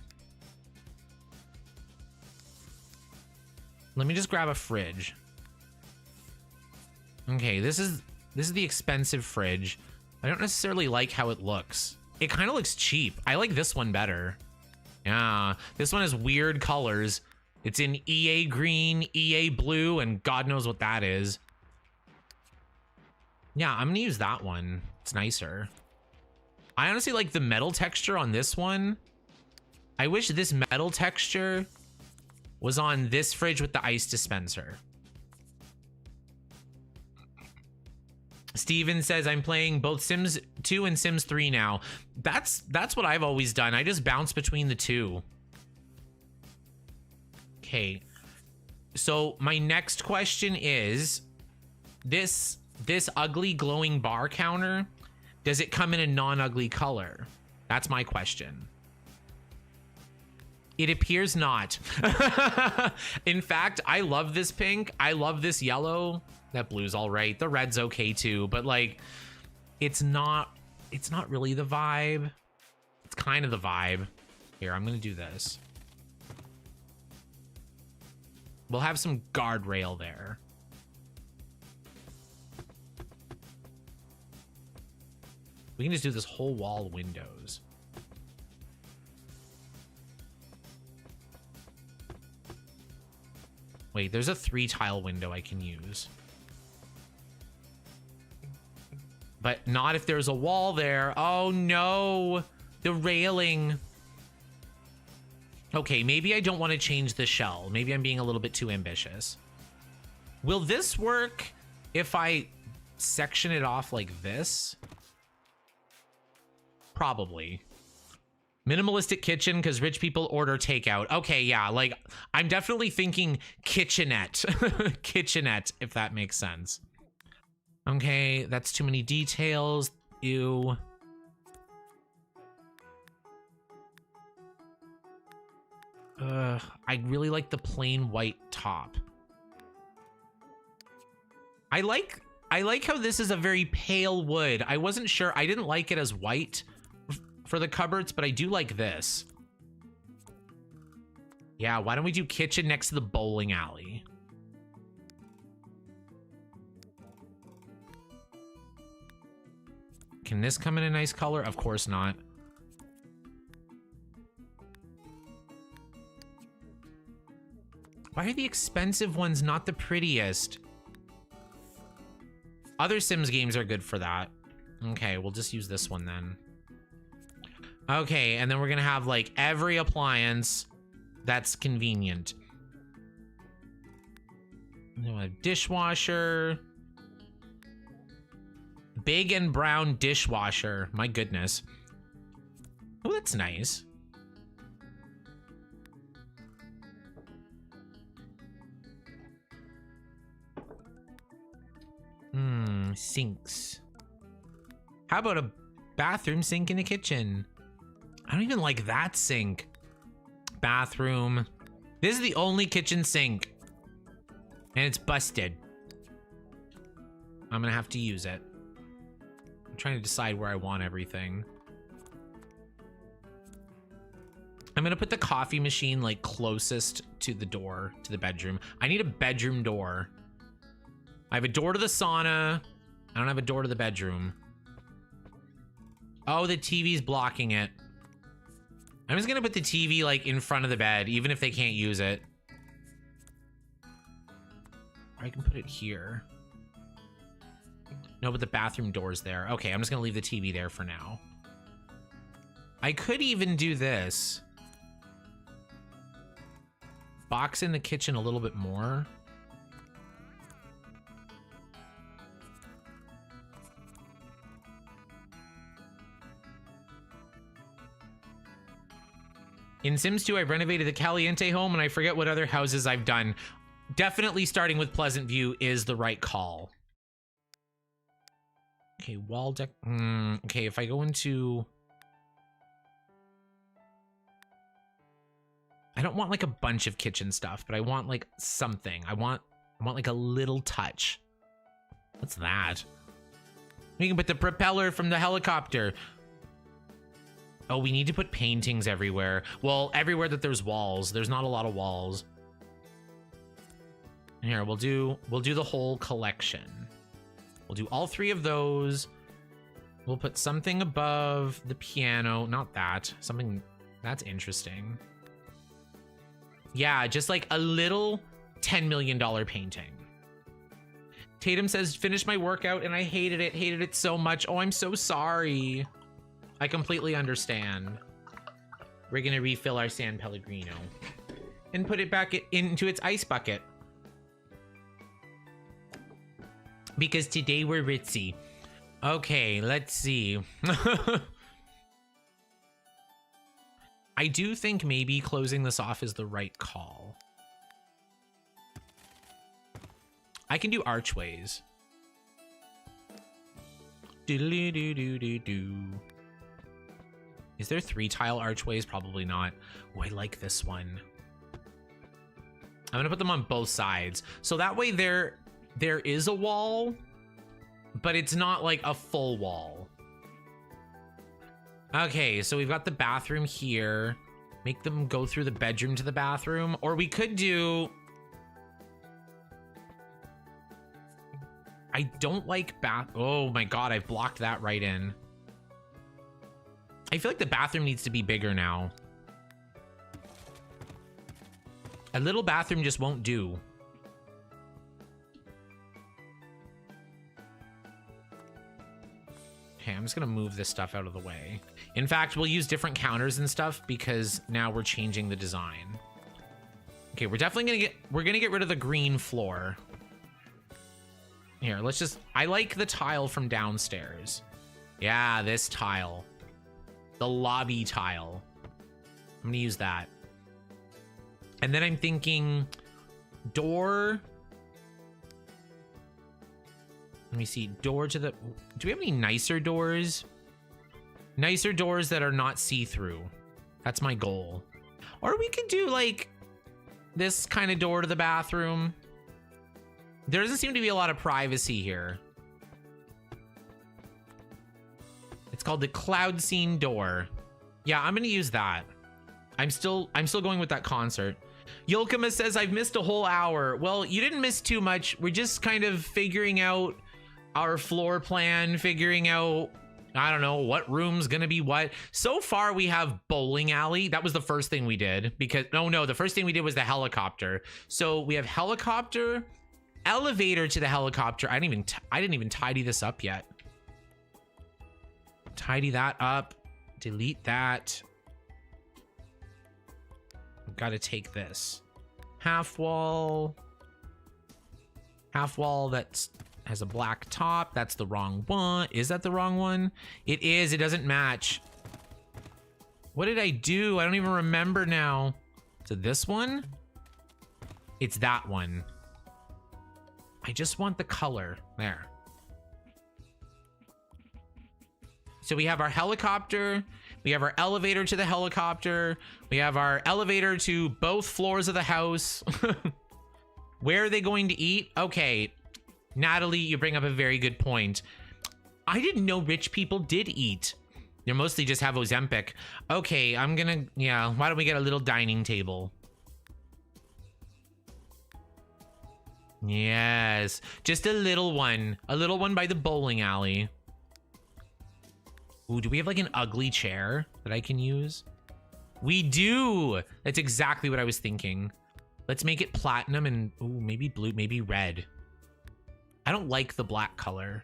Let me just grab a fridge. Okay, this is the expensive fridge. I don't necessarily like how it looks. It kind of looks cheap. I like this one better. Yeah, this one has weird colors. It's in EA green, EA blue, and God knows what that is. Yeah, I'm gonna use that one. It's nicer. I honestly like the metal texture on this one. I wish this metal texture was on this fridge with the ice dispenser. Steven says, I'm playing both Sims 2 and Sims 3 now. That's what I've always done. I just bounce between the two. Okay. So my next question is, this ugly glowing bar counter, does it come in a non-ugly color? That's my question. It appears not. In fact, I love this pink. I love this yellow. That blue's all right. The red's okay too, but like, it's not really the vibe. It's kind of the vibe. Here, I'm gonna do this. We'll have some guardrail there. We can just do this whole wall windows. Wait, there's a 3-tile window I can use. But not if there's a wall there. Oh no, the railing. Okay, maybe I don't want to change the shell. Maybe I'm being a little bit too ambitious. Will this work if I section it off like this? Probably. Minimalistic kitchen because rich people order takeout. Okay, yeah, like I'm definitely thinking kitchenette. Kitchenette, if that makes sense. Okay, that's too many details. Ew. I really like the plain white top. I like how this is a very pale wood. I wasn't sure. I didn't like it as white for the cupboards, but I do like this. Yeah, why don't we do kitchen next to the bowling alley? Can this come in a nice color? Of course not. Why are the expensive ones not the prettiest? Other Sims games are good for that. Okay, we'll just use this one then. Okay, and then we're gonna have like every appliance that's convenient. A dishwasher. Big and brown dishwasher. My goodness. Oh, that's nice. Sinks. How about a bathroom sink in the kitchen? I don't even like that sink. Bathroom. This is the only kitchen sink. And it's busted. I'm gonna have to use it. I'm trying to decide where I want everything. I'm gonna put the coffee machine like closest to the door, to the bedroom. I need a bedroom door. I have a door to the sauna. I don't have a door to the bedroom. Oh, the TV's blocking it. I'm just gonna put the TV like in front of the bed, even if they can't use it. Or I can put it here. No, but the bathroom door's there. Okay, I'm just gonna leave the TV there for now. I could even do this. Box in the kitchen a little bit more. In Sims 2, I renovated the Caliente home and I forget what other houses I've done. Definitely starting with Pleasant View is the right call. Okay, wall deck. Okay, if I go into... I don't want like a bunch of kitchen stuff, but I want like something. I want like a little touch. What's that? We can put the propeller from the helicopter. Oh, we need to put paintings everywhere. Well, everywhere that there's walls. There's not a lot of walls. Here, we'll do the whole collection. We'll do all 3 of those. We'll put something above the piano. Not that. Something that's interesting. Yeah, just like a little $10 million painting. Tatum says, finished my workout and I hated it so much. Oh, I'm so sorry. I completely understand. We're gonna refill our San Pellegrino and put it back into its ice bucket. Because today we're ritzy. Okay, let's see. I do think maybe closing this off is the right call. I can do archways. Doodly-doo-doo-doo-doo. Is there 3-tile archways? Probably not. Oh, I like this one. I'm gonna put them on both sides. So that way there is a wall, but it's not like a full wall. Okay, so we've got the bathroom here. Make them go through the bedroom to the bathroom. Or we could do... I don't like bath... Oh my god, I've blocked that right in. I feel like the bathroom needs to be bigger now. A little bathroom just won't do. Okay, I'm just gonna move this stuff out of the way. In fact, we'll use different counters and stuff because now we're changing the design. Okay, we're definitely gonna get rid of the green floor. Here, let's just, I like the tile from downstairs. Yeah, this tile. The lobby tile. I'm gonna use that. And then I'm thinking door. Let me see, door to the, do we have any nicer doors? Nicer doors that are not see-through. That's my goal. Or we could do like this kind of door to the bathroom. There doesn't seem to be a lot of privacy here. It's called the cloud scene door. Yeah, I'm gonna use that. I'm still going with that concert. Yolkama says, I've missed a whole hour. Well, you didn't miss too much. We're just kind of figuring out our floor plan, figuring out, I don't know, what room's gonna be what. So far, we have bowling alley. That was the first thing we did because, no, the first thing we did was the helicopter. So we have helicopter, elevator to the helicopter. I didn't even tidy this up yet. Tidy that up, delete that. Got to take this half wall that has a black top. That's the wrong one. Is that the wrong one? It is. It doesn't match. What did I do? I don't even remember now. So this one, it's that one. I just want the color there. So we have our helicopter, we have our elevator to the helicopter, we have our elevator to both floors of the house. Where are they going to eat? Okay, Natalie, you bring up a very good point. I didn't know rich people did eat. They mostly just have Ozempic. Okay, I'm gonna, yeah, why don't we get a little dining table? Yes, just a little one by the bowling alley. Ooh, do we have like an ugly chair that I can use? We do. That's exactly what I was thinking. Let's make it platinum and ooh, maybe blue, maybe red. I don't like the black color.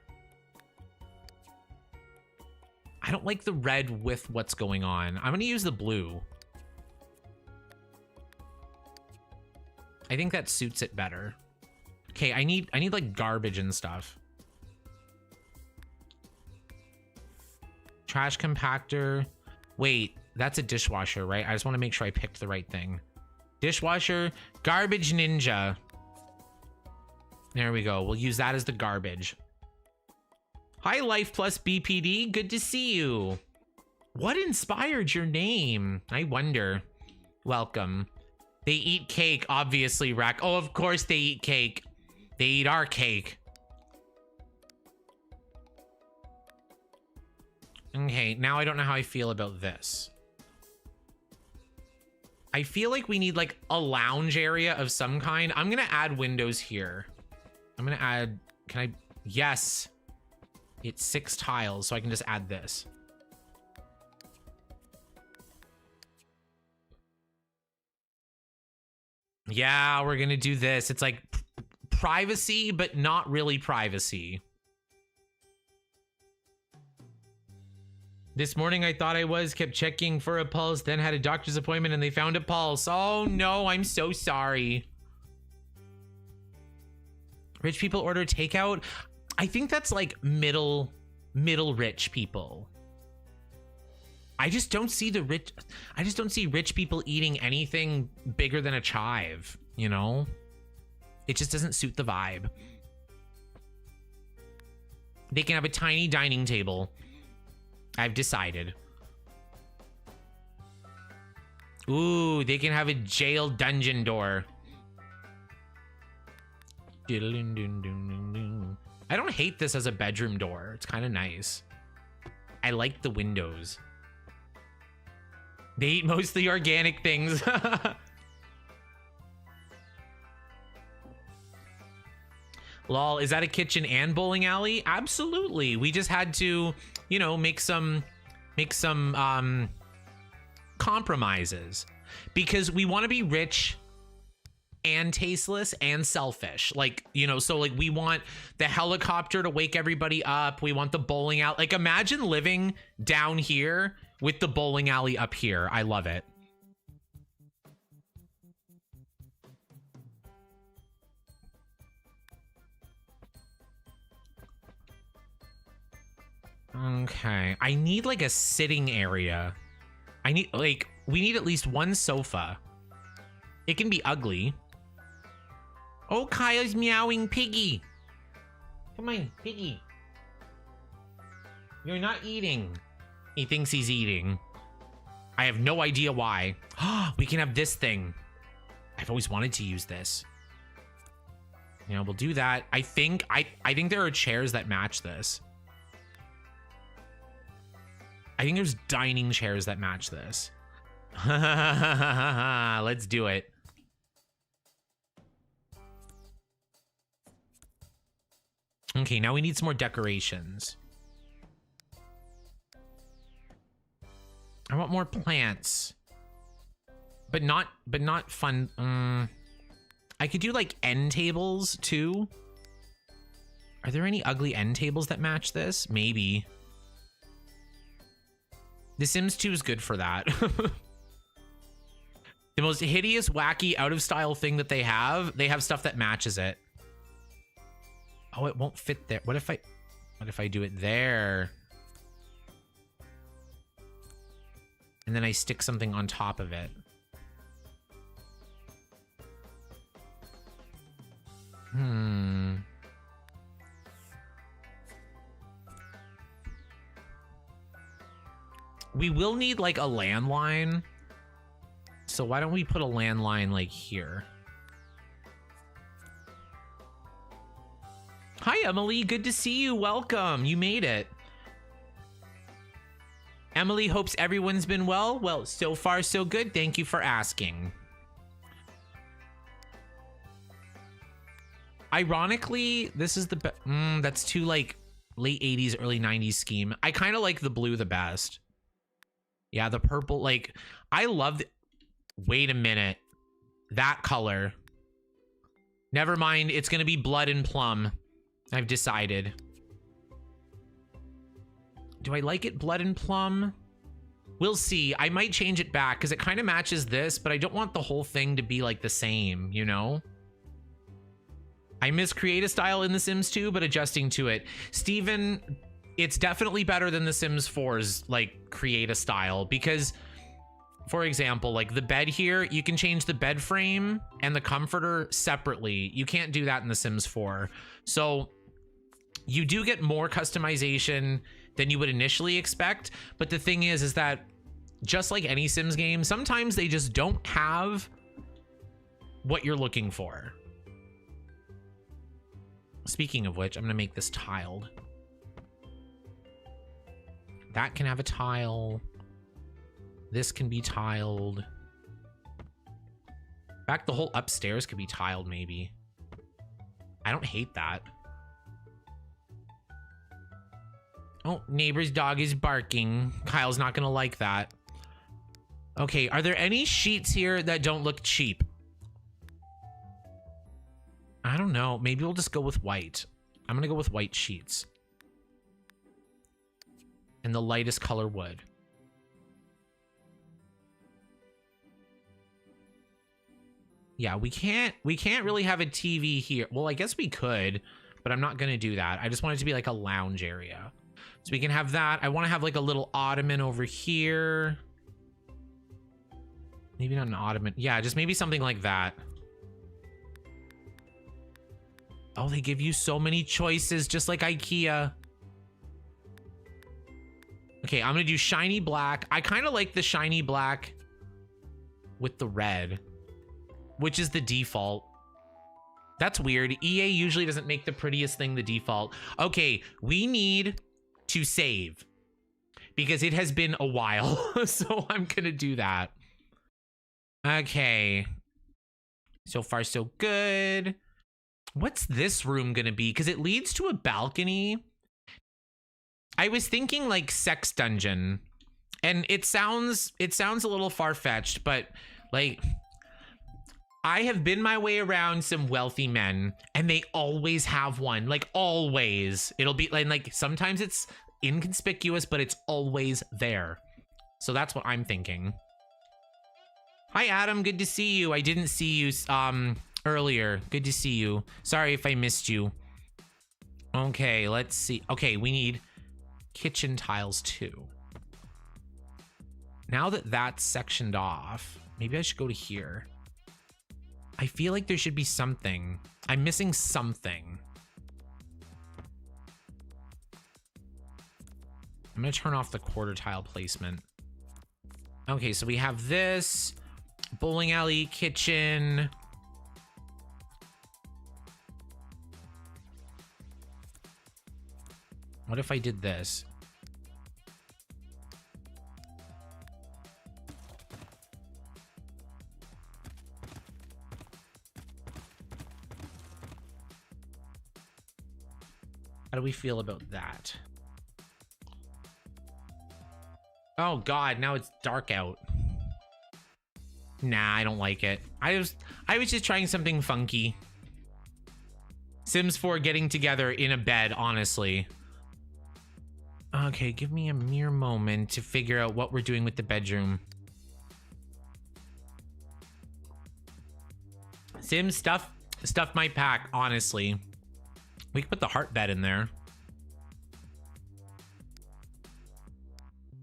I don't like the red with what's going on. I'm gonna use the blue. I think that suits it better. Okay, I need like garbage and stuff. Trash compactor. Wait, that's a dishwasher, right? I just want to make sure I picked the right thing. Dishwasher, garbage ninja. There we go. We'll use that as the garbage. Hi, Life Plus BPD. Good to see you. What inspired your name? I wonder. Welcome. They eat cake, obviously, Rack. Oh, of course they eat cake. They eat our cake. Okay, now I don't know how I feel about this. I feel like we need like a lounge area of some kind. I'm gonna add windows here. I'm gonna add, can I, yes. It's 6 tiles, so I can just add this. Yeah, we're gonna do this. It's like privacy, but not really privacy. This morning I thought I kept checking for a pulse, then had a doctor's appointment and they found a pulse. Oh no, I'm so sorry. Rich people order takeout? I think that's like middle rich people. I just don't see rich people eating anything bigger than a chive, you know? It just doesn't suit the vibe. They can have a tiny dining table. I've decided. Ooh, they can have a jail dungeon door. I don't hate this as a bedroom door. It's kind of nice. I like the windows. They eat mostly organic things. Lol, is that a kitchen and bowling alley? Absolutely. We just had to, you know, make some compromises because we want to be rich and tasteless and selfish. Like, you know, so like we want the helicopter to wake everybody up. We want the bowling alley. Like imagine living down here with the bowling alley up here. I love it. Okay, I need like a sitting area. I need like, we need at least one sofa. It can be ugly. Oh, Kyle's meowing. Piggy. Come on, Piggy. You're not eating. He thinks he's eating. I have no idea why. We can have this thing. I've always wanted to use this. You know, we'll do that. I think there are chairs that match this. I think there's dining chairs that match this. Let's do it. Okay, now we need some more decorations. I want more plants. But not fun. I could do like end tables too. Are there any ugly end tables that match this? Maybe. The Sims 2 is good for that. The most hideous, wacky, out of style thing that they have stuff that matches it. Oh, it won't fit there. What if I do it there? And then I stick something on top of it. We will need like a landline. So why don't we put a landline like here? Hi, Emily. Good to see you. Welcome. You made it. Emily hopes everyone's been well. Well, so far, so good. Thank you for asking. Ironically, this is the that's too like late 80s, early 90s scheme. I kind of like the blue the best. Yeah, the purple, like, I love the... Wait a minute. That color. Never mind, it's gonna be blood and plum. I've decided. Do I like it blood and plum? We'll see. I might change it back because it kind of matches this, but I don't want the whole thing to be like the same, you know? I miss create style in The Sims 2, but adjusting to it. Steven, it's definitely better than The Sims 4's like create a style because, for example, like the bed here, you can change the bed frame and the comforter separately. You can't do that in The Sims 4. So you do get more customization than you would initially expect. But the thing is that just like any Sims game, sometimes they just don't have what you're looking for. Speaking of which, I'm gonna make this tiled. That can have a tile. This can be tiled. In fact, the whole upstairs could be tiled, maybe. I don't hate that. Oh, neighbor's dog is barking. Kyle's not gonna like that. Okay, are there any sheets here that don't look cheap? I don't know. Maybe we'll just go with white. I'm gonna go with white sheets. And the lightest color wood. Yeah, we can't really have a TV here. Well, I guess we could, but I'm not gonna do that. I just want it to be like a lounge area. So we can have that. I want to have like a little ottoman over here. Maybe not an ottoman. Yeah, just maybe something like that. Oh, they give you so many choices, just like IKEA. Okay, I'm gonna do shiny black. I kind of like the shiny black with the red, which is the default. That's weird. EA usually doesn't make the prettiest thing the default. Okay, we need to save because it has been a while. So I'm gonna do that. Okay. So far, so good. What's this room gonna be? Because it leads to a balcony. I was thinking like sex dungeon, and it sounds a little far-fetched, but like I have been my way around some wealthy men, and they always have one. Like, always. It'll be like sometimes it's inconspicuous, but it's always there. So that's what I'm thinking. Hi, Adam. Good to see you. I didn't see you earlier. Good to see you. Sorry if I missed you. Okay, let's see. Okay, we need kitchen tiles too. Now that that's sectioned off, maybe I should go to here. I feel like there should be something. I'm missing something. I'm gonna turn off the quarter tile placement. Okay, so we have this bowling alley, kitchen. What if I did this? How do we feel about that? Oh God, now it's dark out. Nah, I don't like it. I was just trying something funky. Sims 4 getting together in a bed, honestly. Okay, give me a mere moment to figure out what we're doing with the bedroom. Sims stuff might pack, honestly. We could put the heart bed in there.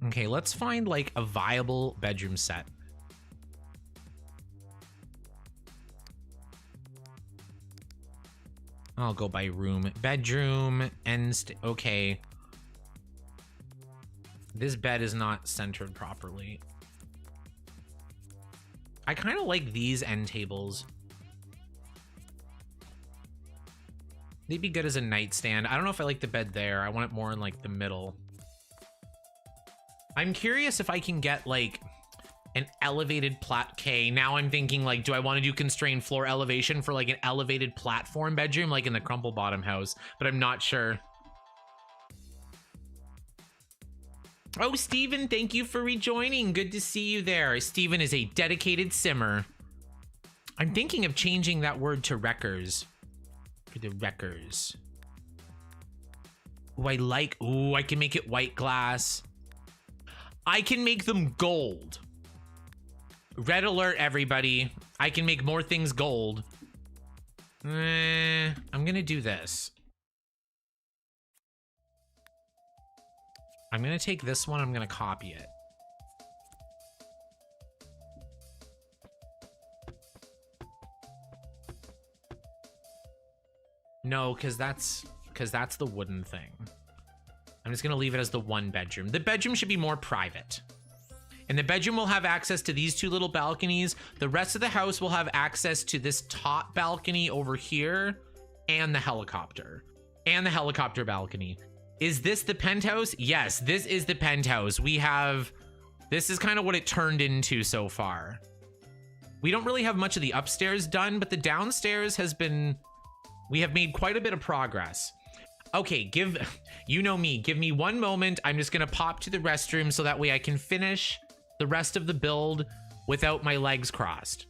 Okay, let's find like a viable bedroom set. I'll go by room. Bedroom, okay. This bed is not centered properly. I kind of like these end tables. They'd be good as a nightstand. I don't know if I like the bed there. I want it more in like the middle. I'm curious if I can get like an elevated okay, now I'm thinking like, do I want to do constrained floor elevation for like an elevated platform bedroom like in the crumple bottom house? But I'm not sure. Oh, Steven, thank you for rejoining. Good to see you there. Steven is a dedicated simmer. I'm thinking of changing that word to wreckers. For the wreckers. Ooh, I can make it white glass. I can make them gold. Red alert, everybody. I can make more things gold. I'm gonna do this. I'm gonna take this one, I'm gonna copy it. No, because that's the wooden thing. I'm just gonna leave it as the one bedroom. The bedroom should be more private. And the bedroom will have access to these two little balconies. The rest of the house will have access to this top balcony over here and the helicopter. And the helicopter balcony. Is this the penthouse? Yes, this is the penthouse. This is kind of what it turned into so far. We don't really have much of the upstairs done, but the downstairs we have made quite a bit of progress. Okay, you know me, give me one moment. I'm just gonna pop to the restroom so that way I can finish the rest of the build without my legs crossed.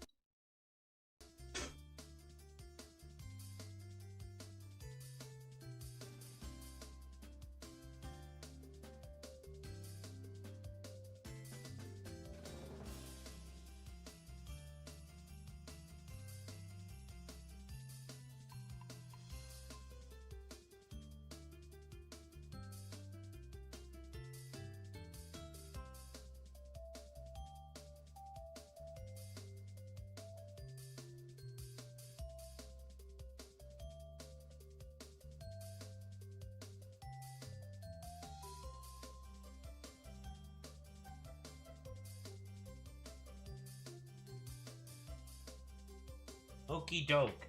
Okie doke.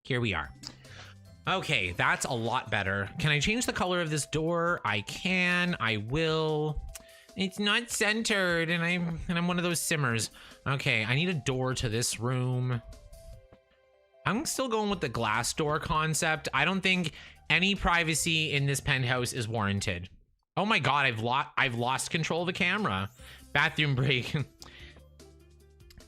Here we are. Okay, that's a lot better. Can I change the color of this door? I can. I will. It's not centered, and I'm one of those simmers. Okay, I need a door to this room. I'm still going with the glass door concept. I don't think any privacy in this penthouse is warranted. Oh my god, I've lost control of the camera. Bathroom break.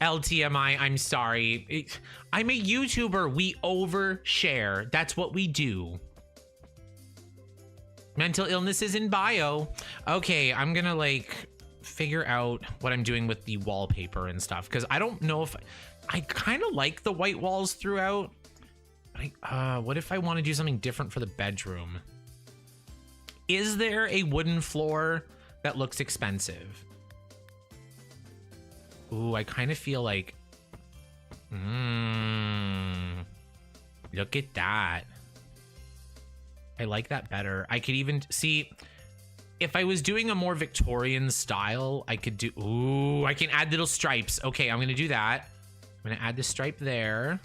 LTMI, I'm sorry. I'm a YouTuber. We overshare. That's what we do. Mental illness is in bio. Okay, I'm gonna like figure out what I'm doing with the wallpaper and stuff, because I don't know if I kind of like the white walls throughout. What if I want to do something different for the bedroom? Is there a wooden floor that looks expensive? Ooh, I kind of feel like, look at that. I like that better. I could even see if I was doing a more Victorian style, I could do, ooh, I can add little stripes. Okay, I'm going to do that. I'm going to add the stripe there.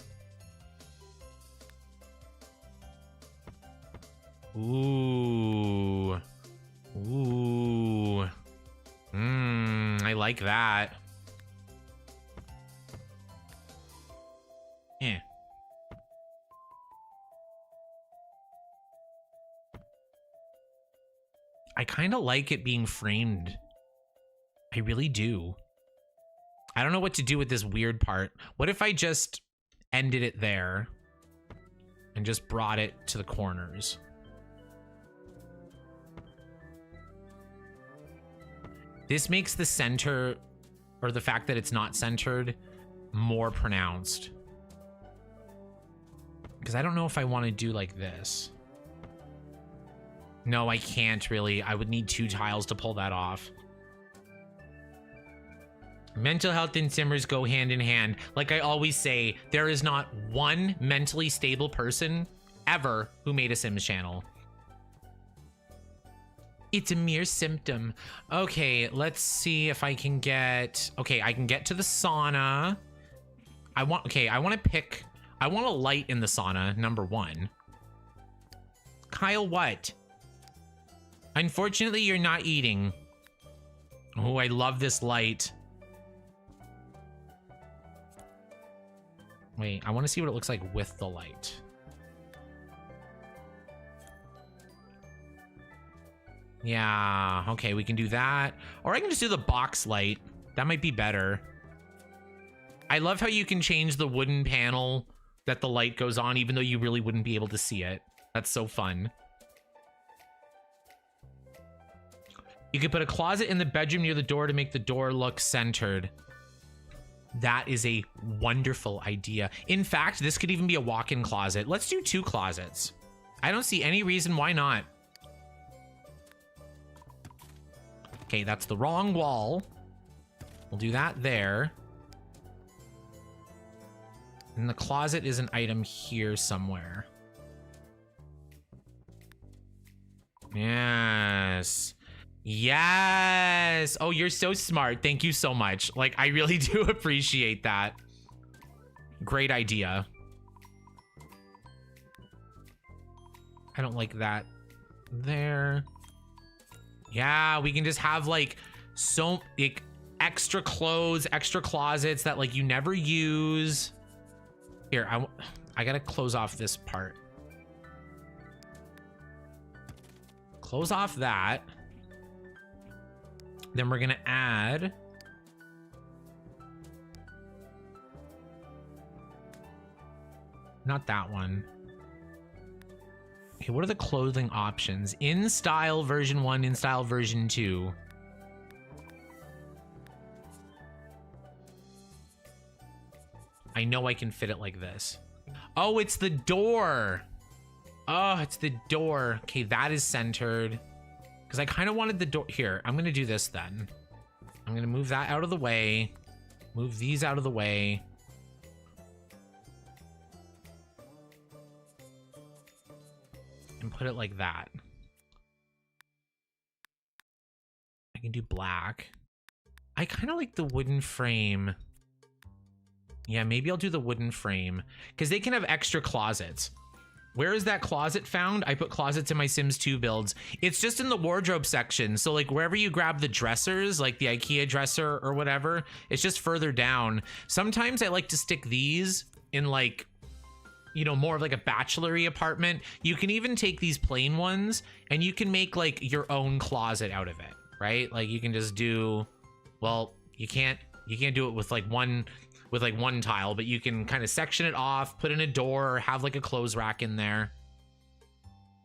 Ooh. Ooh. I like that. Eh. I kind of like it being framed. I really do. I don't know what to do with this weird part. What if I just ended it there and just brought it to the corners? This makes the center, or the fact that it's not centered, more pronounced. Because I don't know if I want to do like this. No, I can't really. I would need 2 tiles to pull that off. Mental health and Simmers go hand in hand. Like I always say, there is not one mentally stable person ever who made a Sims channel. It's a mere symptom. Okay, let's see if I can get... Okay, I can get to the sauna. I want a light in the sauna, number 1. Kyle, what? Unfortunately, you're not eating. Oh, I love this light. Wait, I want to see what it looks like with the light. Yeah, okay, we can do that. Or I can just do the box light. That might be better. I love how you can change the wooden panel that the light goes on, even though you really wouldn't be able to see it. That's so fun. You could put a closet in the bedroom near the door to make the door look centered. That is a wonderful idea. In fact, this could even be a walk-in closet. Let's do 2 closets. I don't see any reason why not. Okay, that's the wrong wall. We'll do that there. And the closet is an item here somewhere. Yes. Yes. Oh, you're so smart. Thank you so much. Like, I really do appreciate that. Great idea. I don't like that there. Yeah, we can just have like like extra clothes, extra closets that like you never use. Here, I gotta close off this part. Close off that. Then we're gonna add not that one. Okay, what are the clothing options? In style version 1, in style version 2. I know I can fit it like this. Oh, it's the door. Oh, it's the door. Okay, that is centered. Because I kind of wanted the door. Here, I'm going to do this then. I'm going to move that out of the way. Move these out of the way. And put it like that. I can do black. I kind of like the wooden frame. Yeah, maybe I'll do the wooden frame. Because they can have extra closets. Where is that closet found? I put closets in my Sims 2 builds. It's just in the wardrobe section. So like wherever you grab the dressers, like the IKEA dresser or whatever, it's just further down. Sometimes I like to stick these in like, you know, more of like a bachelor-y apartment. You can even take these plain ones and you can make like your own closet out of it, right? Like you can just do, well, you can't do it with like one with like one tile, but you can kind of section it off, put in a door, or have like a clothes rack in there.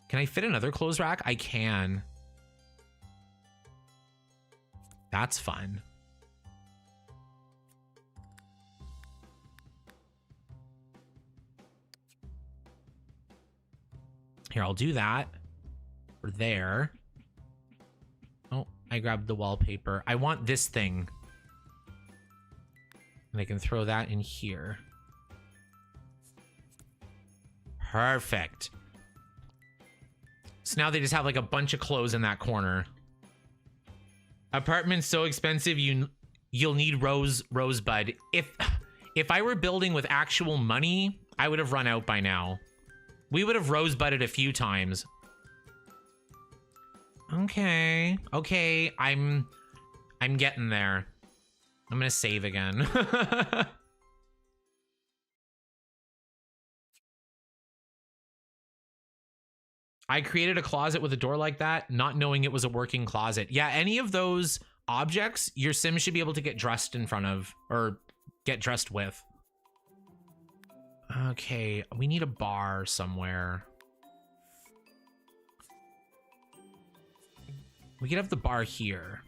Can I fit another clothes rack? I can. That's fun. Here, I'll do that. For there. Oh, I grabbed the wallpaper. I want this thing. And I can throw that in here. Perfect. So now they just have like a bunch of clothes in that corner. Apartment's so expensive, you'll need rosebud. If I were building with actual money, I would have run out by now. We would have rosebudded a few times. Okay. Okay, I'm getting there. I'm gonna save again. I created a closet with a door like that, not knowing it was a working closet. Yeah, any of those objects, your Sim should be able to get dressed in front of, or get dressed with. Okay, we need a bar somewhere. We could have the bar here.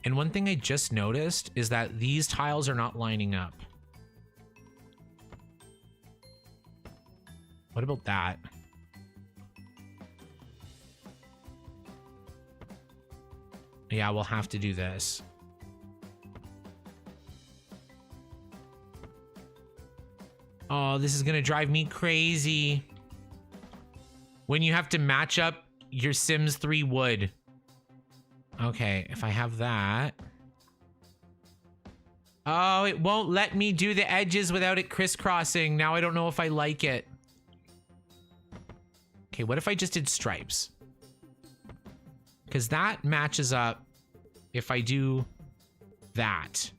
And one thing I just noticed is that these tiles are not lining up. What about that? Yeah, we'll have to do this. Oh, this is gonna drive me crazy. When you have to match up your Sims 3 wood. Okay, if I have that. Oh, it won't let me do the edges without it crisscrossing. Now I don't know if I like it. Okay, what if I just did stripes? Because that matches up if I do that.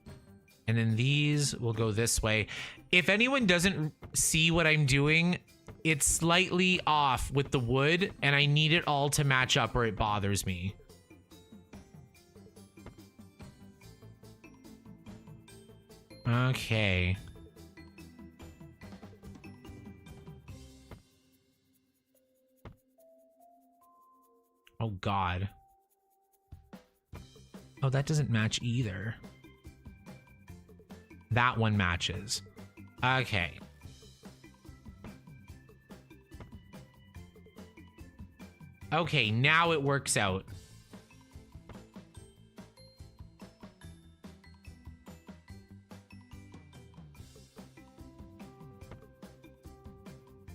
And then these will go this way. If anyone doesn't see what I'm doing, it's slightly off with the wood, and I need it all to match up or it bothers me. Okay. Oh, God. Oh, that doesn't match either. That one matches. Okay. Okay, now it works out.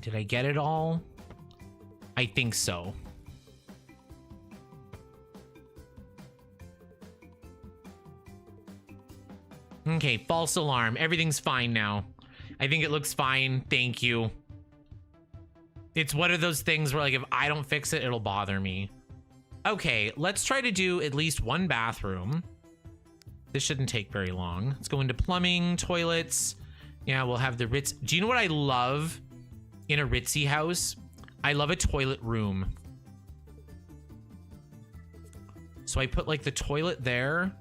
Did I get it all? I think so. Okay, false alarm. Everything's fine now. I think it looks fine. Thank you. It's one of those things where, like, if I don't fix it, it'll bother me. Okay, let's try to do at least one bathroom. This shouldn't take very long. Let's go into plumbing, toilets. Yeah, we'll have the Ritz. Do you know what I love in a ritzy house? I love a toilet room. So I put, like, the toilet there.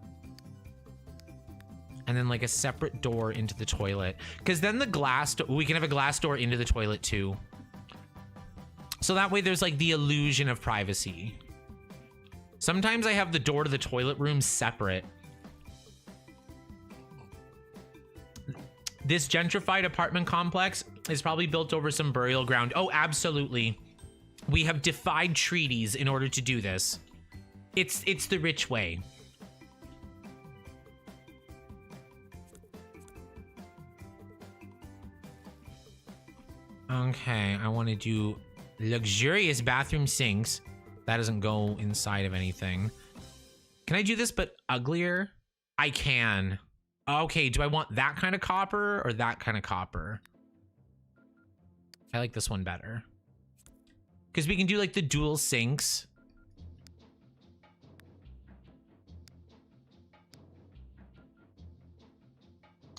And then, like, a separate door into the toilet. Because then the glass... we can have a glass door into the toilet, too. So that way there's, like, the illusion of privacy. Sometimes I have the door to the toilet room separate. This gentrified apartment complex is probably built over some burial ground. Oh, absolutely. We have defied treaties in order to do this. It's the rich way. Okay, I want to do luxurious bathroom sinks. That doesn't go inside of anything. Can I do this but uglier? I can. Okay, do I want that kind of copper or that kind of copper? I like this one better. Because we can do, like, the dual sinks.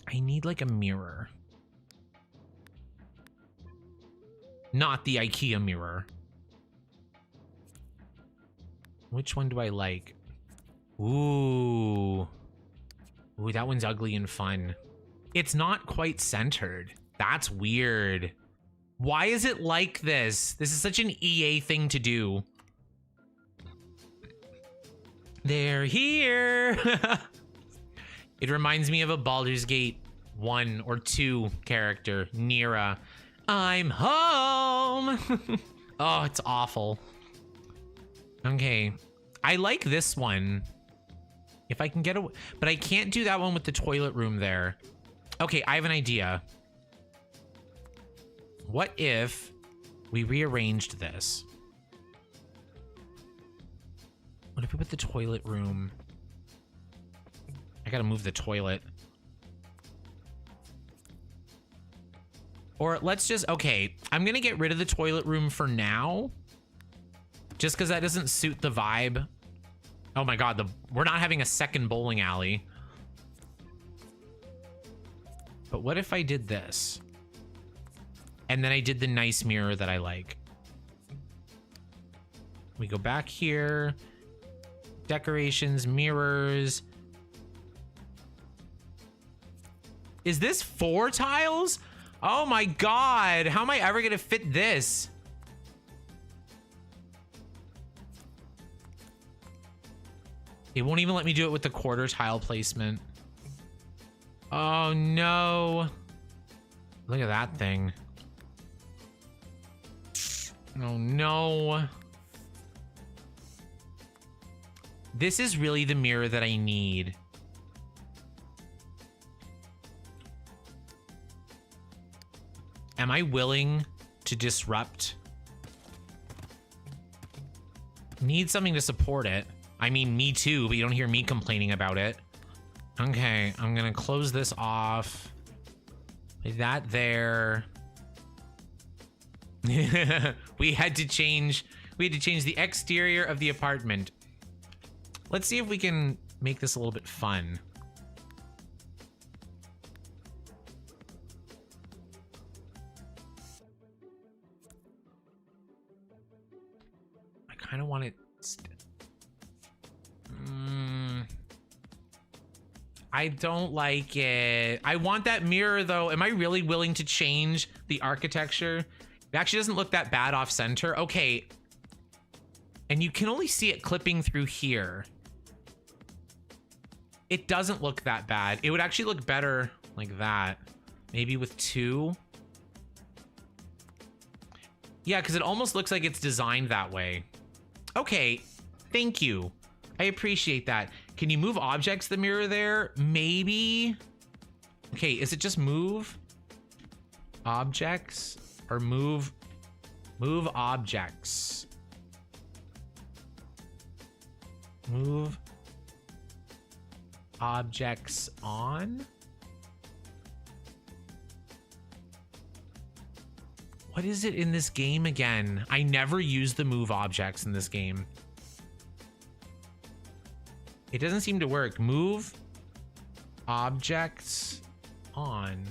I need, like, a mirror. Not the IKEA mirror. Which one do I like? Ooh. Ooh, that one's ugly and fun. It's not quite centered. That's weird. Why is it like this? This is such an EA thing to do. They're here. It reminds me of a Baldur's Gate 1 or 2 character, Nira. I'm home. Oh, it's awful. Okay. I like this one. If I can get away, but I can't do that one with the toilet room there. Okay, I have an idea. What if we rearranged this? What if we put the toilet room? I gotta move the toilet. Or let's just, okay, I'm gonna get rid of the toilet room for now. Just because that doesn't suit the vibe. Oh my god, we're not having a second bowling alley. But what if I did this? And then I did the nice mirror that I like. We go back here. Decorations, mirrors. Is this 4 tiles? Oh my god, how am I ever gonna fit this? It won't even let me do it with the quarter tile placement. Oh no. Look at that thing. Oh no. This is really the mirror that I need. Am I willing to disrupt? Need something to support it. I mean, me too, but you don't hear me complaining about it. Okay, I'm gonna close this off. Like that there. We had to change the exterior of the apartment. Let's see if we can make this a little bit fun. I kind of want it. I don't like it. I want that mirror though. Am I really willing to change the architecture? It actually doesn't look that bad off center. Okay. And you can only see it clipping through here. It doesn't look that bad. It would actually look better like that. Maybe with 2. Yeah, because it almost looks like it's designed that way. Okay, thank you. I appreciate that. Can you move objects, the mirror there? Maybe. Okay, is it just move objects or move objects? Move objects on? What is it in this game again? I never use the move objects in this game. It doesn't seem to work. Move objects on.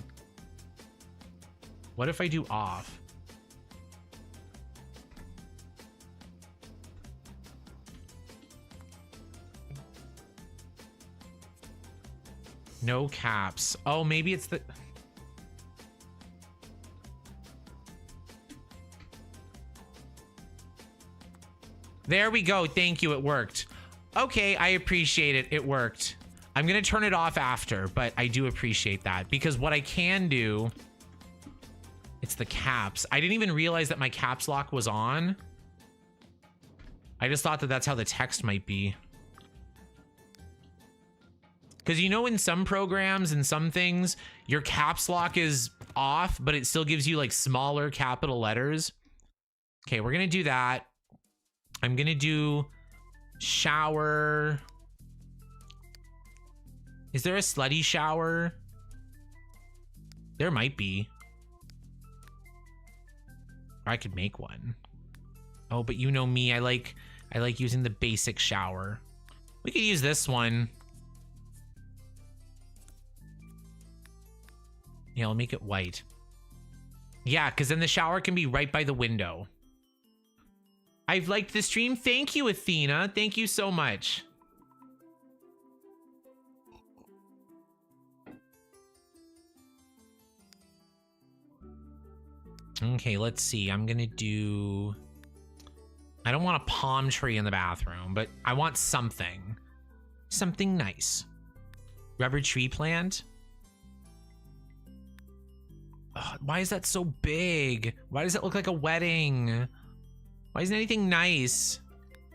What if I do off? No caps. Oh, maybe it's the... There we go. Thank you. It worked. Okay, I appreciate it. It worked. I'm going to turn it off after, but I do appreciate that because what I can do... It's the caps. I didn't even realize that my caps lock was on. I just thought that that's how the text might be. Because you know in some programs and some things, your caps lock is off, but it still gives you like smaller capital letters. Okay, we're going to do that. I'm going to do shower. Is there a slutty shower? There might be. Or I could make one. Oh, but you know me, I like using the basic shower. We could use this one. Yeah, I'll make it white. Yeah, because then the shower can be right by the window. I've liked the stream. Thank you, Athena. Thank you so much. Okay, let's see. I'm gonna do... I don't want a palm tree in the bathroom, but I want something. Something nice. Rubber tree plant? Ugh, why is that so big? Why does it look like a wedding? Why isn't anything nice?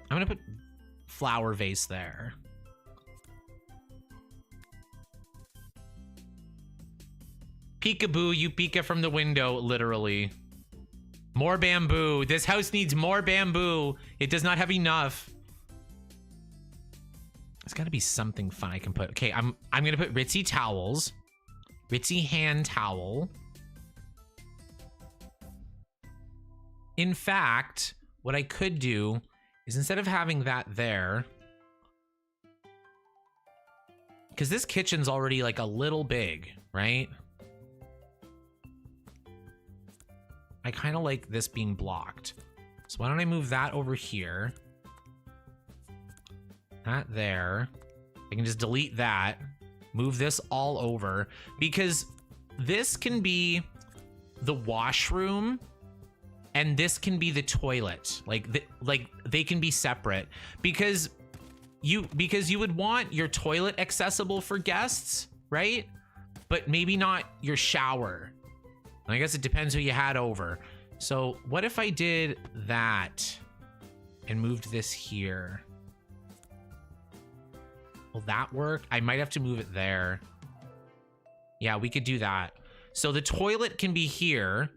I'm gonna put flower vase there. Peekaboo, you peeka from the window, literally. More bamboo. This house needs more bamboo. It does not have enough. There's gotta be something fun I can put. Okay, I'm gonna put ritzy towels. Ritzy hand towel. In fact, what I could do is instead of having that there, because this kitchen's already like a little big, right? I kind of like this being blocked. So why don't I move that over here? That there. I can just delete that. Move this all over. Because this can be the washroom and this can be the toilet. Like they can be separate. Because you would want your toilet accessible for guests, right? But maybe not your shower. I guess it depends who you had over. So what if I did that and moved this here? Will that work? I might have to move it there. Yeah, we could do that. So the toilet can be here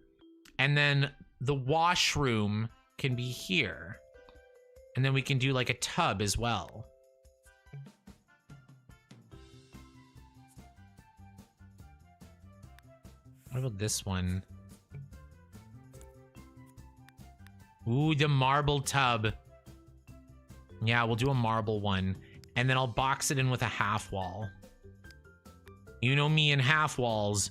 and then the washroom can be here. And then we can do like a tub as well. What about this one? Ooh, the marble tub. Yeah, we'll do a marble one. And then I'll box it in with a half wall. You know me and half walls.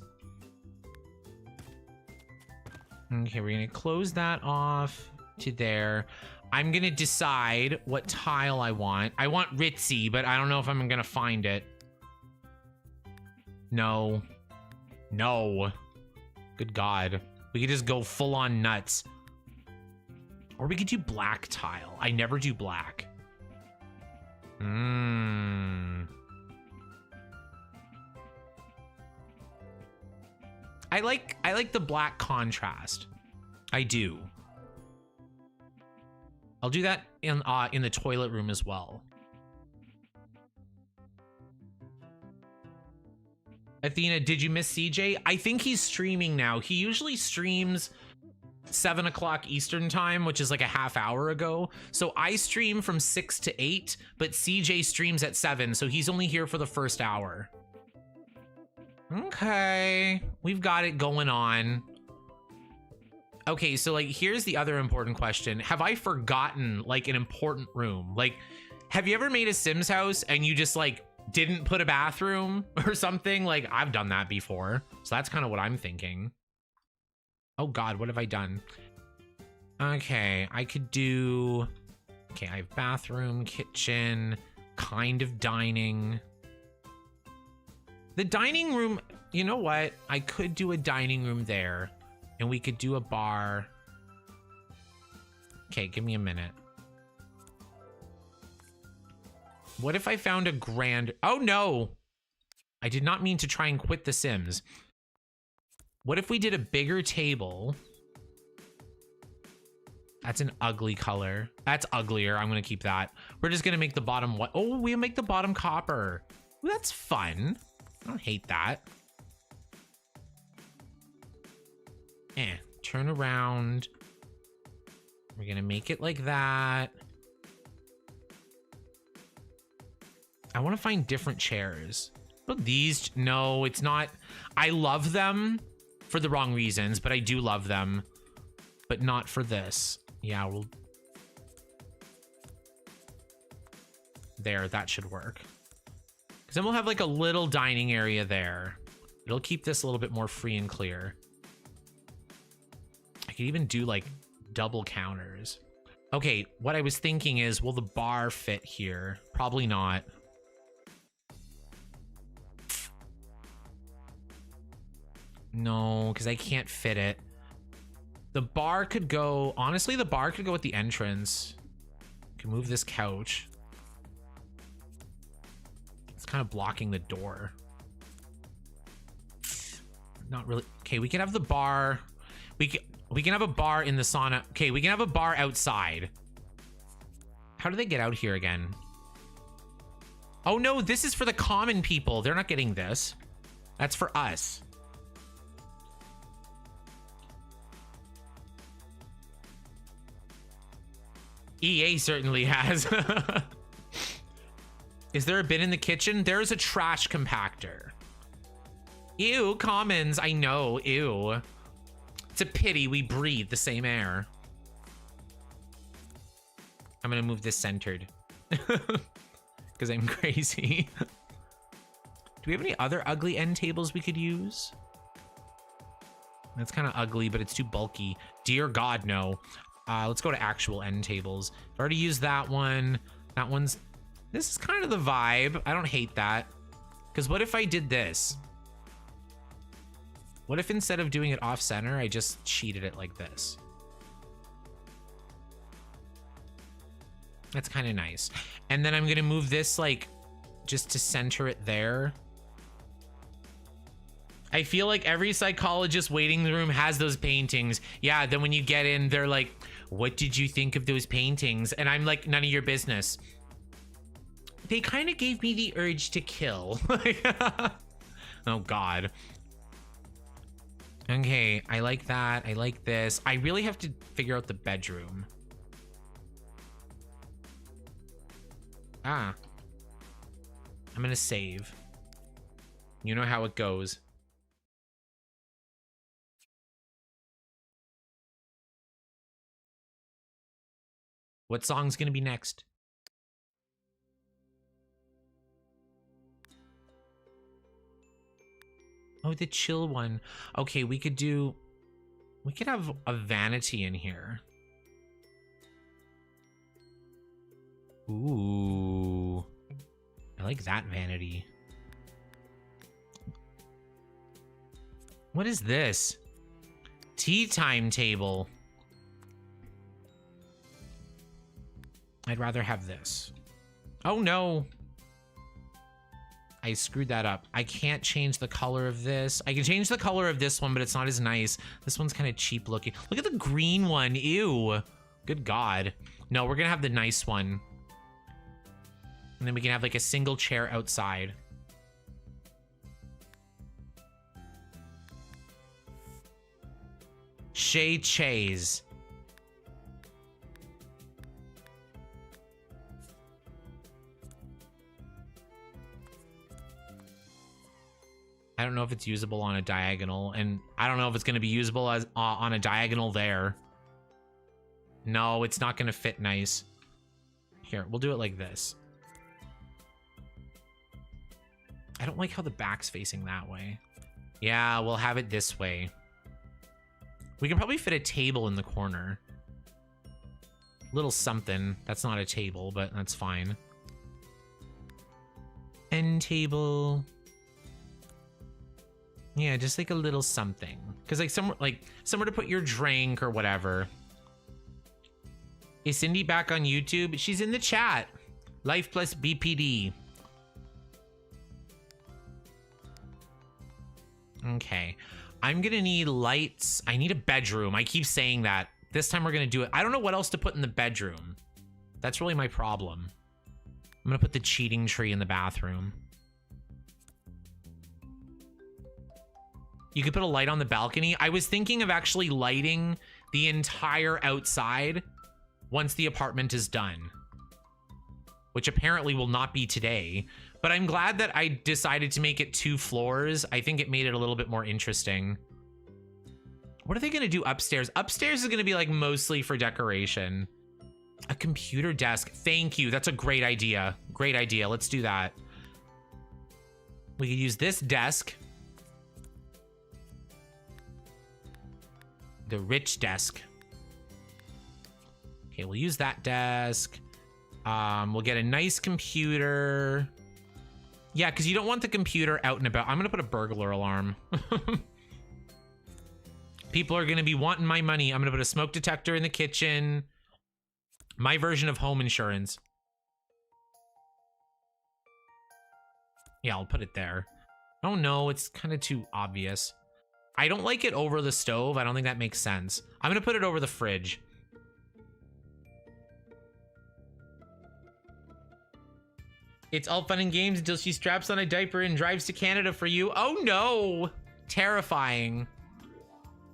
Okay, we're gonna close that off to there. I'm gonna decide what tile I want. I want ritzy, but I don't know if I'm gonna find it. No. No. Good God. We could just go full on nuts. Or we could do black tile. I never do black. I like the black contrast. I do. I'll do that in the toilet room as well. Athena, did you miss CJ? I think he's streaming now. He usually streams 7 o'clock Eastern time, which is like a half hour ago. So I stream from 6 to 8, but CJ streams at 7, so he's only here for the first hour. Okay, we've got it going on. Okay, so like here's the other important question. Have I forgotten like an important room? Like, have you ever made a Sims house and you just like didn't put a bathroom or something? Like I've done that before. So that's kind of what I'm thinking. Oh God, what have I done? Okay, I could do, okay, I have bathroom, kitchen, kind of dining. The dining room, you know what? I could do a dining room there and we could do a bar. Okay, give me a minute. What if I found a grand, oh no, I did not mean to try and quit The Sims. What if we did a bigger table? That's an ugly color. That's uglier. I'm gonna keep that. We're just gonna make the bottom what? Oh, we make the bottom copper. Ooh, that's fun. I don't hate that. Turn around. We're gonna make it like that. I want to find different chairs. But these, no, it's not. I love them for the wrong reasons, but I do love them, but not for this. Yeah, we'll. There, that should work. Because then we'll have like a little dining area there. It'll keep this a little bit more free and clear. I could even do like double counters. Okay, what I was thinking is, will the bar fit here? Probably not. No, because I can't fit it. The bar could go... Honestly, the bar could go at the entrance. Can move this couch. It's kind of blocking the door. Not really. Okay, we can have the bar. We can have a bar in the sauna. Okay, we can have a bar outside. How do they get out here again? Oh no, this is for the common people. They're not getting this. That's for us. EA certainly has. Is there a bin in the kitchen? There's a trash compactor. Ew, commons. I know. Ew. It's a pity we breathe the same air. I'm gonna move this centered. Because I'm crazy. Do we have any other ugly end tables we could use? That's kind of ugly, but it's too bulky. Dear God, no. Let's go to actual end tables. I've already used that one. That one's... This is kind of the vibe. I don't hate that. Because what if I did this? What if instead of doing it off center, I just cheated it like this? That's kind of nice. And then I'm going to move this like just to center it there. I feel like every psychologist waiting room has those paintings. Yeah, then when you get in, they're like, what did you think of those paintings? And I'm like, none of your business. They kind of gave me the urge to kill. Oh, God. Okay, I like that. I like this. I really have to figure out the bedroom. I'm gonna save. You know how it goes. What song's gonna be next? Oh, the chill one. Okay, we could have a vanity in here. Ooh. I like that vanity. What is this? Tea time table. I'd rather have this. Oh no. I screwed that up. I can't change the color of this. I can change the color of this one, but it's not as nice. This one's kind of cheap looking. Look at the green one. Ew. Good God. No, we're gonna have the nice one. And then we can have like a single chair outside. Shay Chase. I don't know if it's usable on a diagonal, and I don't know if it's going to be usable as on a diagonal there. No, it's not going to fit nice. Here, we'll do it like this. I don't like how the back's facing that way. Yeah, we'll have it this way. We can probably fit a table in the corner. Little something. That's not a table, but that's fine. End table. Yeah, just like a little something. Because like somewhere to put your drink or whatever. Is Cindy back on YouTube? She's in the chat. Life plus BPD. Okay. I'm gonna need lights. I need a bedroom. I keep saying that. This time we're gonna do it. I don't know what else to put in the bedroom. That's really my problem. I'm gonna put the cheating tree in the bathroom. You could put a light on the balcony. I was thinking of actually lighting the entire outside once the apartment is done, which apparently will not be today. But I'm glad that I decided to make it 2 floors. I think it made it a little bit more interesting. What are they going to do upstairs? Upstairs is going to be like mostly for decoration. A computer desk. Thank you. That's a great idea. Great idea. Let's do that. We could use this desk. The rich desk. Okay, we'll use that desk. We'll get a nice computer. Yeah, because you don't want the computer out and about. I'm gonna put a burglar alarm. People are gonna be wanting my money. I'm gonna put a smoke detector in the kitchen. My version of home insurance. Yeah, I'll put it there. Oh no, it's kind of too obvious. I don't like it over the stove. I don't think that makes sense. I'm gonna put it over the fridge. It's all fun and games until she straps on a diaper and drives to Canada for you. Oh no! Terrifying.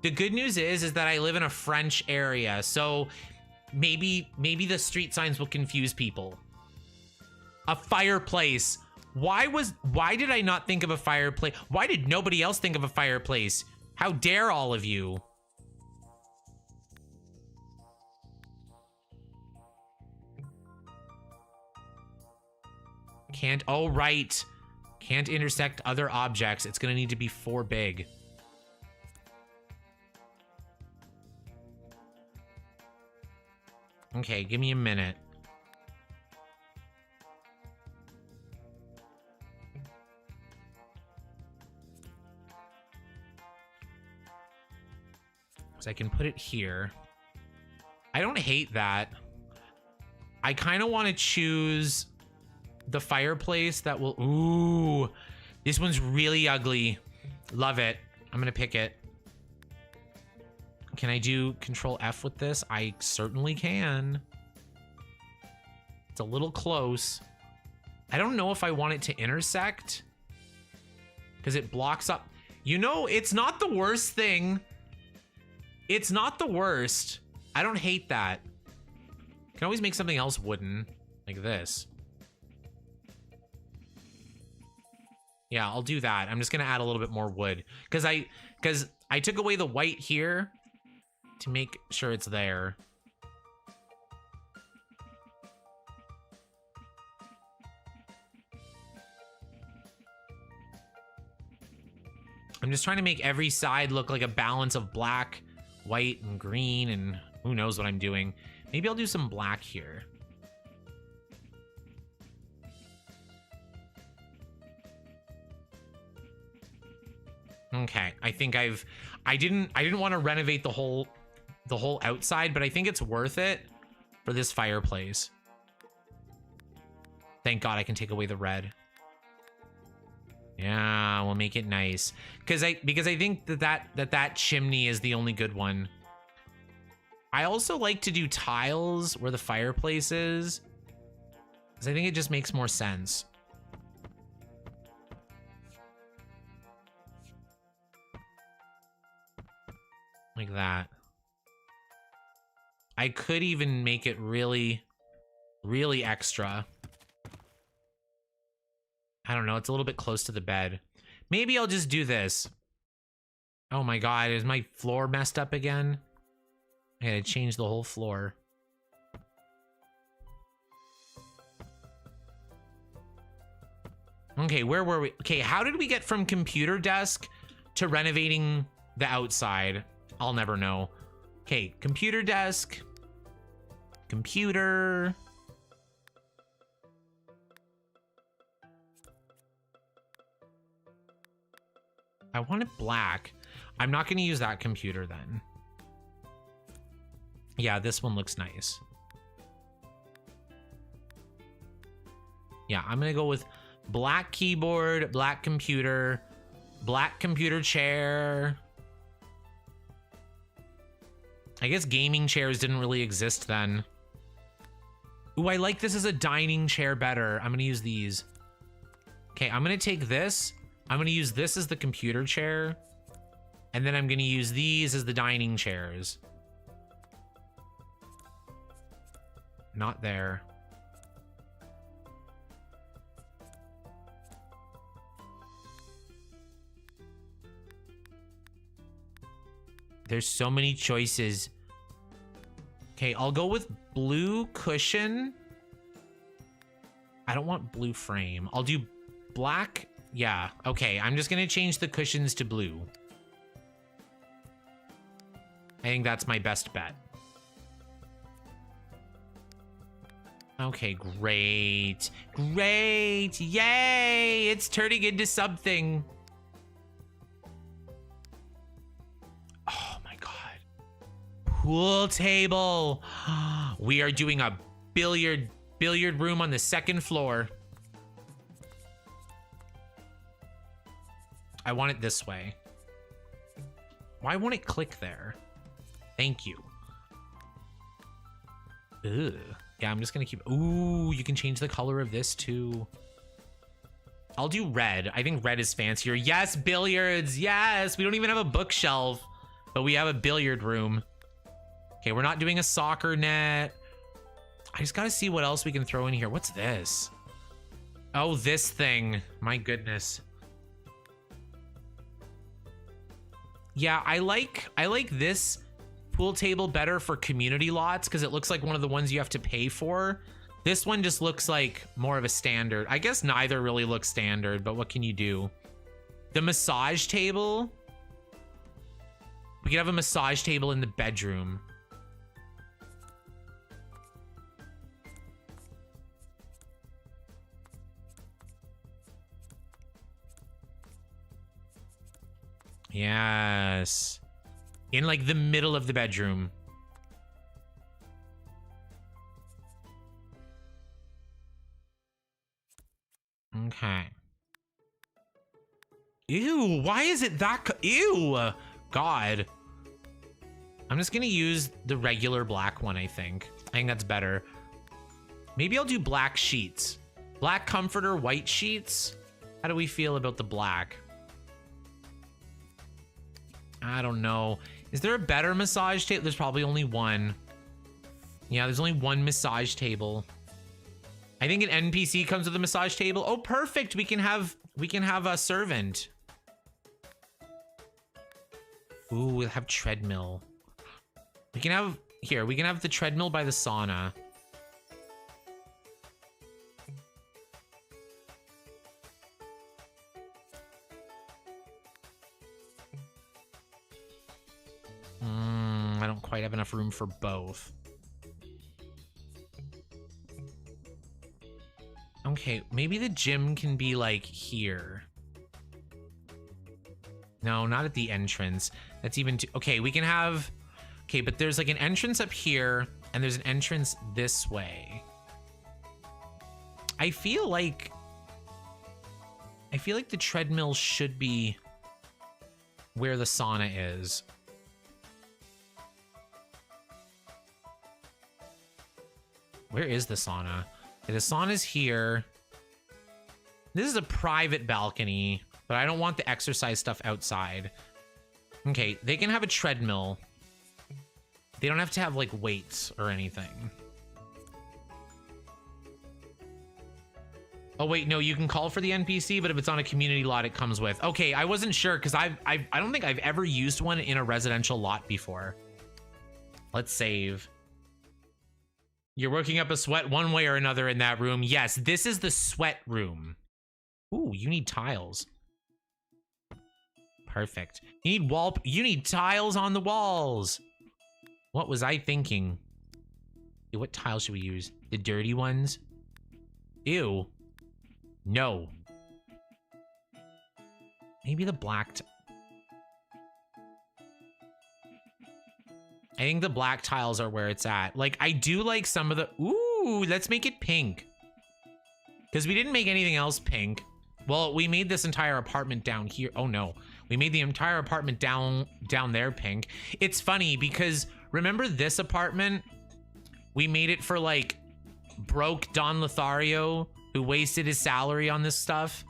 The good news is that I live in a French area, so maybe the street signs will confuse people. A fireplace. Why did I not think of a fireplace? Why did nobody else think of a fireplace? How dare all of you? Can't, oh right. Can't intersect other objects. It's gonna need to be 4 big. Okay, give me a minute. So I can put it here. I don't hate that. I kind of want to choose the fireplace that will... Ooh, this one's really ugly. Love it. I'm going to pick it. Can I do Control F with this? I certainly can. It's a little close. I don't know if I want it to intersect because it blocks up. You know, it's not the worst thing. It's not the worst. I don't hate that. Can always make something else wooden, like this. Yeah, I'll do that. I'm just gonna add a little bit more wood because I took away the white here to make sure it's there. I'm just trying to make every side look like a balance of black, white, and green, and who knows what I'm doing. Maybe I'll do some black here. Okay, I think I didn't want to renovate the whole outside, but I think it's worth it for this fireplace. Thank God I can take away the red. Yeah, we'll make it nice. Because I think that chimney is the only good one. I also like to do tiles where the fireplace is, because I think it just makes more sense. Like that. I could even make it really, really extra. I don't know, it's a little bit close to the bed. Maybe I'll just do this. Oh my God, is my floor messed up again? I gotta change the whole floor. Okay, where were we? Okay, how did we get from computer desk to renovating the outside? I'll never know. Okay, computer desk. Computer. I want it black. I'm not going to use that computer then. Yeah, this one looks nice. Yeah, I'm going to go with black keyboard, black computer chair. I guess gaming chairs didn't really exist then. Ooh, I like this as a dining chair better. I'm going to use these. Okay, I'm going to take this. I'm going to use this as the computer chair. And then I'm going to use these as the dining chairs. Not there. There's so many choices. Okay, I'll go with blue cushion. I don't want blue frame. I'll do black. Yeah, okay. I'm just gonna change the cushions to blue. I think that's my best bet. Okay, great. Great. Yay! It's turning into something. Oh my god. Pool table. We are doing a billiard room on the second floor. I want it this way. Why won't it click there? Thank you. Ugh. Yeah, I'm just gonna keep... Ooh, you can change the color of this too. I'll do red. I think red is fancier. Yes, billiards. Yes, we don't even have a bookshelf, but we have a billiard room. Okay, we're not doing a soccer net. I just gotta see what else we can throw in here. What's this? Oh, this thing. My goodness. Yeah, I like this pool table better for community lots because it looks like one of the ones you have to pay for. This one just looks like more of a standard. I guess neither really looks standard, but what can you do? The massage table. We could have a massage table in the bedroom. Yes. In like the middle of the bedroom. Okay. Ew, why is it that? Ew, God. I'm just gonna use the regular black one, I think. I think that's better. Maybe I'll do black sheets. Black comforter, white sheets. How do we feel about the black? I don't know. Is there a better massage table? There's probably only one. Yeah, there's only one massage table. I think an NPC comes with a massage table. Oh, perfect. We can have a servant. Ooh, we'll have treadmill. We can have the treadmill by the sauna. I don't quite have enough room for both. Okay, maybe the gym can be like here. No, not at the entrance. That's even too... Okay, we can have... Okay, but there's like an entrance up here, and there's an entrance this way. I feel like the treadmill should be where the sauna is. Where is the sauna? Okay, the sauna's here. This is a private balcony, but I don't want the exercise stuff outside. Okay, they can have a treadmill. They don't have to have like weights or anything. Oh wait, no, you can call for the NPC, but if it's on a community lot, it comes with. Okay, I wasn't sure because I don't think I've ever used one in a residential lot before. Let's save. You're working up a sweat one way or another in that room. Yes, this is the sweat room. Ooh, you need tiles. Perfect. You need tiles on the walls. What was I thinking? Hey, what tiles should we use? The dirty ones? Ew. No. Maybe the black. I think the black tiles are where it's at. Like, I do like some of the... Ooh, let's make it pink. Because we didn't make anything else pink. Well, we made this entire apartment down here. Oh, no. We made the entire apartment down there pink. It's funny because remember this apartment? We made it for, like, broke Don Lothario, who wasted his salary on this stuff.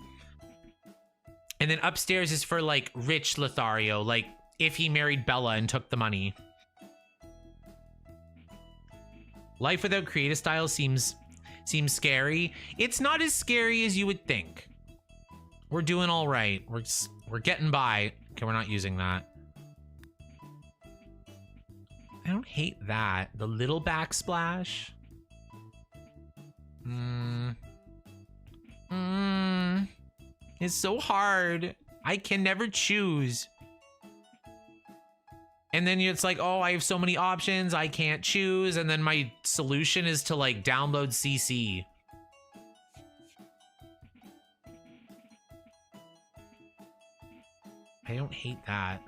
And then upstairs is for, like, rich Lothario. Like, if he married Bella and took the money. Life without creative style seems scary. It's not as scary as you would think. We're doing all right. We're getting by. Okay, we're not using that. I don't hate that. The little backsplash. It's so hard. I can never choose. And then it's like, oh, I have so many options, I can't choose. And then my solution is to like download CC. I don't hate that.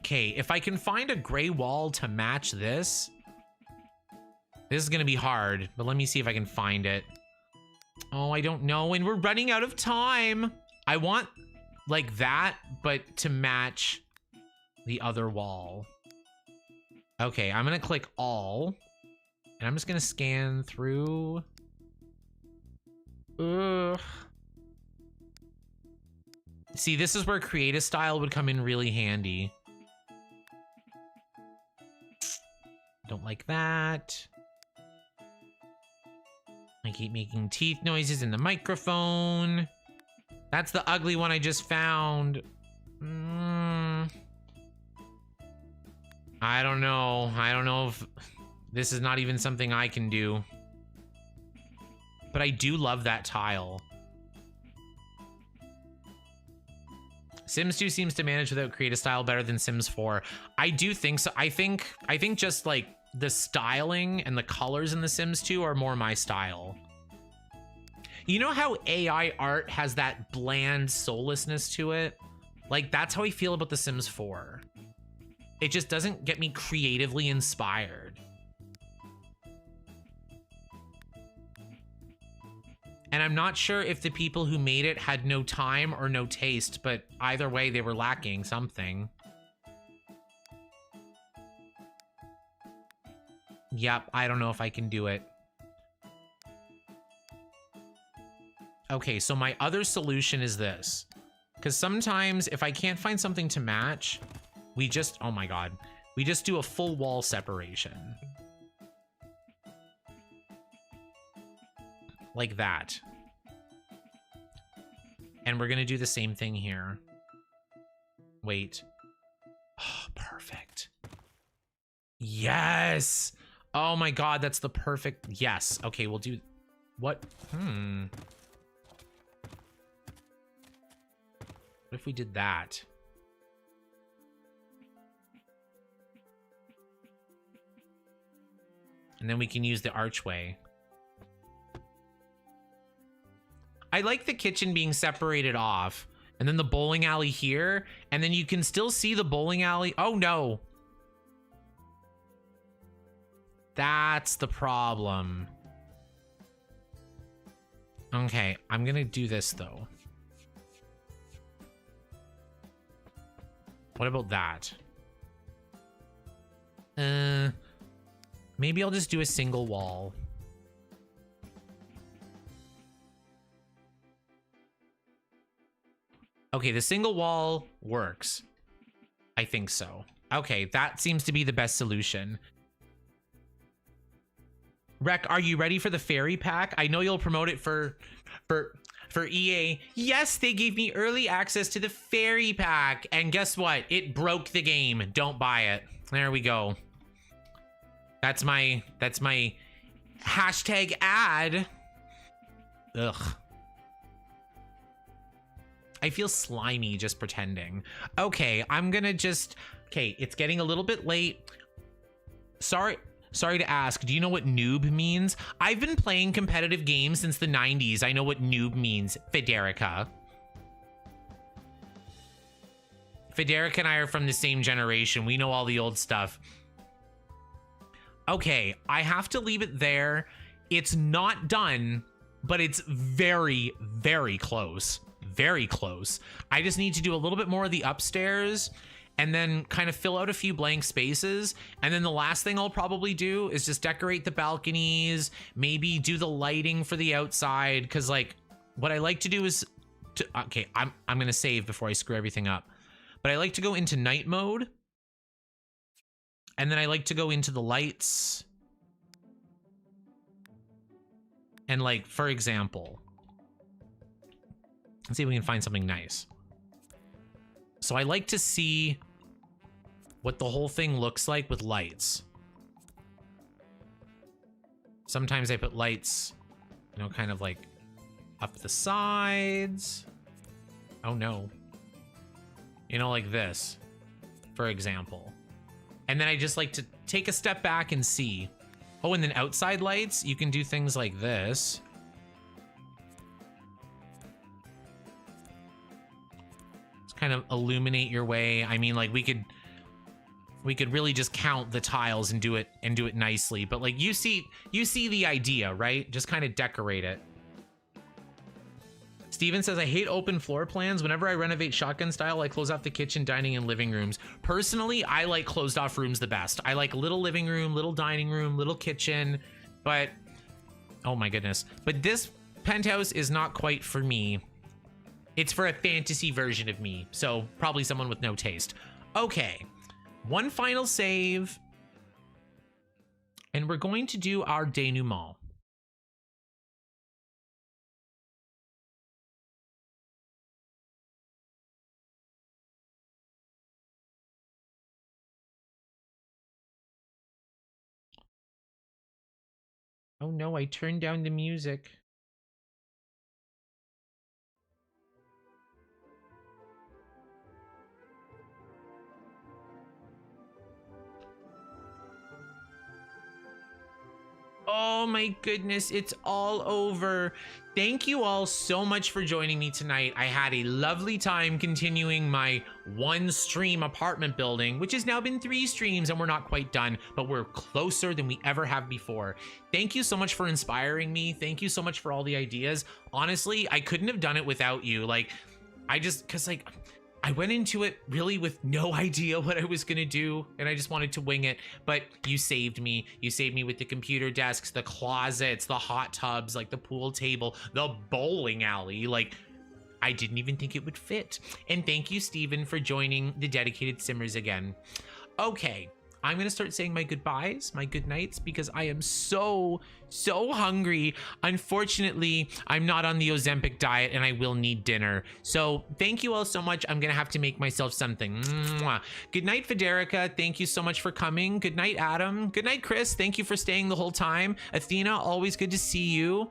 Okay, if I can find a gray wall to match this, this is gonna be hard, but let me see if I can find it. Oh, I don't know, and we're running out of time. I want like that, but to match the other wall. Okay, I'm gonna click all, and I'm just gonna scan through. Ugh. See, this is where creative style would come in really handy. Don't like that. I keep making teeth noises in the microphone. That's the ugly one I just found. I don't know. I don't know if this is not even something I can do. But I do love that tile. Sims 2 seems to manage without creative style better than Sims 4. I do think so. I think just like the styling and the colors in the Sims 2 are more my style. You know how AI art has that bland soullessness to it? Like, that's how I feel about the Sims 4. It just doesn't get me creatively inspired. And I'm not sure if the people who made it had no time or no taste, but either way, they were lacking something. Yep, I don't know if I can do it. Okay, so my other solution is this. Because sometimes if I can't find something to match, we just, oh my God, we just do a full wall separation. Like that. And we're gonna do the same thing here. Wait. Oh, perfect. Yes! Oh my God, that's the perfect, yes. Okay, we'll do, what? What if we did that? And then we can use the archway. I like the kitchen being separated off, and then the bowling alley here, and then you can still see the bowling alley. Oh no. That's the problem. Okay, I'm gonna do this though. What about that? Maybe I'll just do a single wall. Okay, the single wall works. I think so. Okay, that seems to be the best solution. Rec, are you ready for the fairy pack? I know you'll promote it for EA. Yes, they gave me early access to the fairy pack. And guess what? It broke the game. Don't buy it. There we go. That's my hashtag ad. Ugh. I feel slimy just pretending. Okay, I'm gonna just, okay, it's getting a little bit late. Sorry to ask, do you know what noob means? I've been playing competitive games since the 90s. I know what noob means, Federica. Federica and I are from the same generation. We know all the old stuff. Okay, I have to leave it there. It's not done, but it's very, very close. Very close. I just need to do a little bit more of the upstairs and then kind of fill out a few blank spaces. And then the last thing I'll probably do is just decorate the balconies, maybe do the lighting for the outside. Cause like what I like to do is okay, I'm going to save before I screw everything up, but I like to go into night mode. And then I like to go into the lights. And like, for example, let's see if we can find something nice. So I like to see what the whole thing looks like with lights. Sometimes I put lights, you know, kind of like up the sides. Oh no. You know, like this, for example. And then I just like to take a step back and see. Oh, and then outside lights, you can do things like this. Just kind of illuminate your way. I mean, like we could really just count the tiles and do it nicely. But like you see the idea, right? Just kind of decorate it. Steven says, I hate open floor plans. Whenever I renovate shotgun style, I close off the kitchen, dining, and living rooms. Personally, I like closed off rooms the best. I like little living room, little dining room, little kitchen, but oh my goodness. But this penthouse is not quite for me. It's for a fantasy version of me. So probably someone with no taste. Okay, one final save. And we're going to do our denouement. Oh no, I turned down the music. Oh my goodness, it's all over. Thank you all so much for joining me tonight. I had a lovely time continuing my one stream apartment building, which has now been 3 streams and we're not quite done, but we're closer than we ever have before. Thank you so much for inspiring me. Thank you so much for all the ideas. Honestly, I couldn't have done it without you. Like, I went into it really with no idea what I was gonna do, and I just wanted to wing it, but you saved me. You saved me with the computer desks, the closets, the hot tubs, like the pool table, the bowling alley. Like, I didn't even think it would fit. And thank you, Steven, for joining the dedicated Simmers again. Okay, I'm gonna start saying my goodbyes, my good nights, because I am so hungry. Unfortunately, I'm not on the Ozempic diet and I will need dinner. So thank you all so much. I'm gonna have to make myself something. Mwah. Good night, Federica. Thank you so much for coming. Good night, Adam. Good night, Chris. Thank you for staying the whole time. Athena, always good to see you.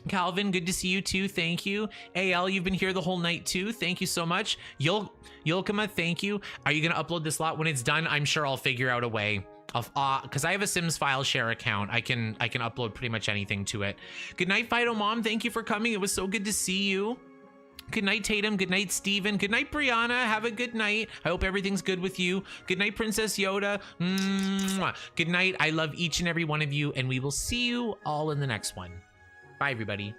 Calvin, good to see you too. Thank you. AL, you've been here the whole night too. Thank you so much. Yolkama, thank you. Are you gonna upload this lot when it's done? I'm sure I'll figure out a way. Because I have a Sims file share account. I can upload pretty much anything to it. Good night, Fido Mom. Thank you for coming. It was so good to see you. Good night, Tatum. Good night, Steven. Good night, Brianna. Have a good night. I hope everything's good with you. Good night, Princess Yoda. Mwah. Good night. I love each and every one of you, and we will see you all in the next one. Bye, everybody.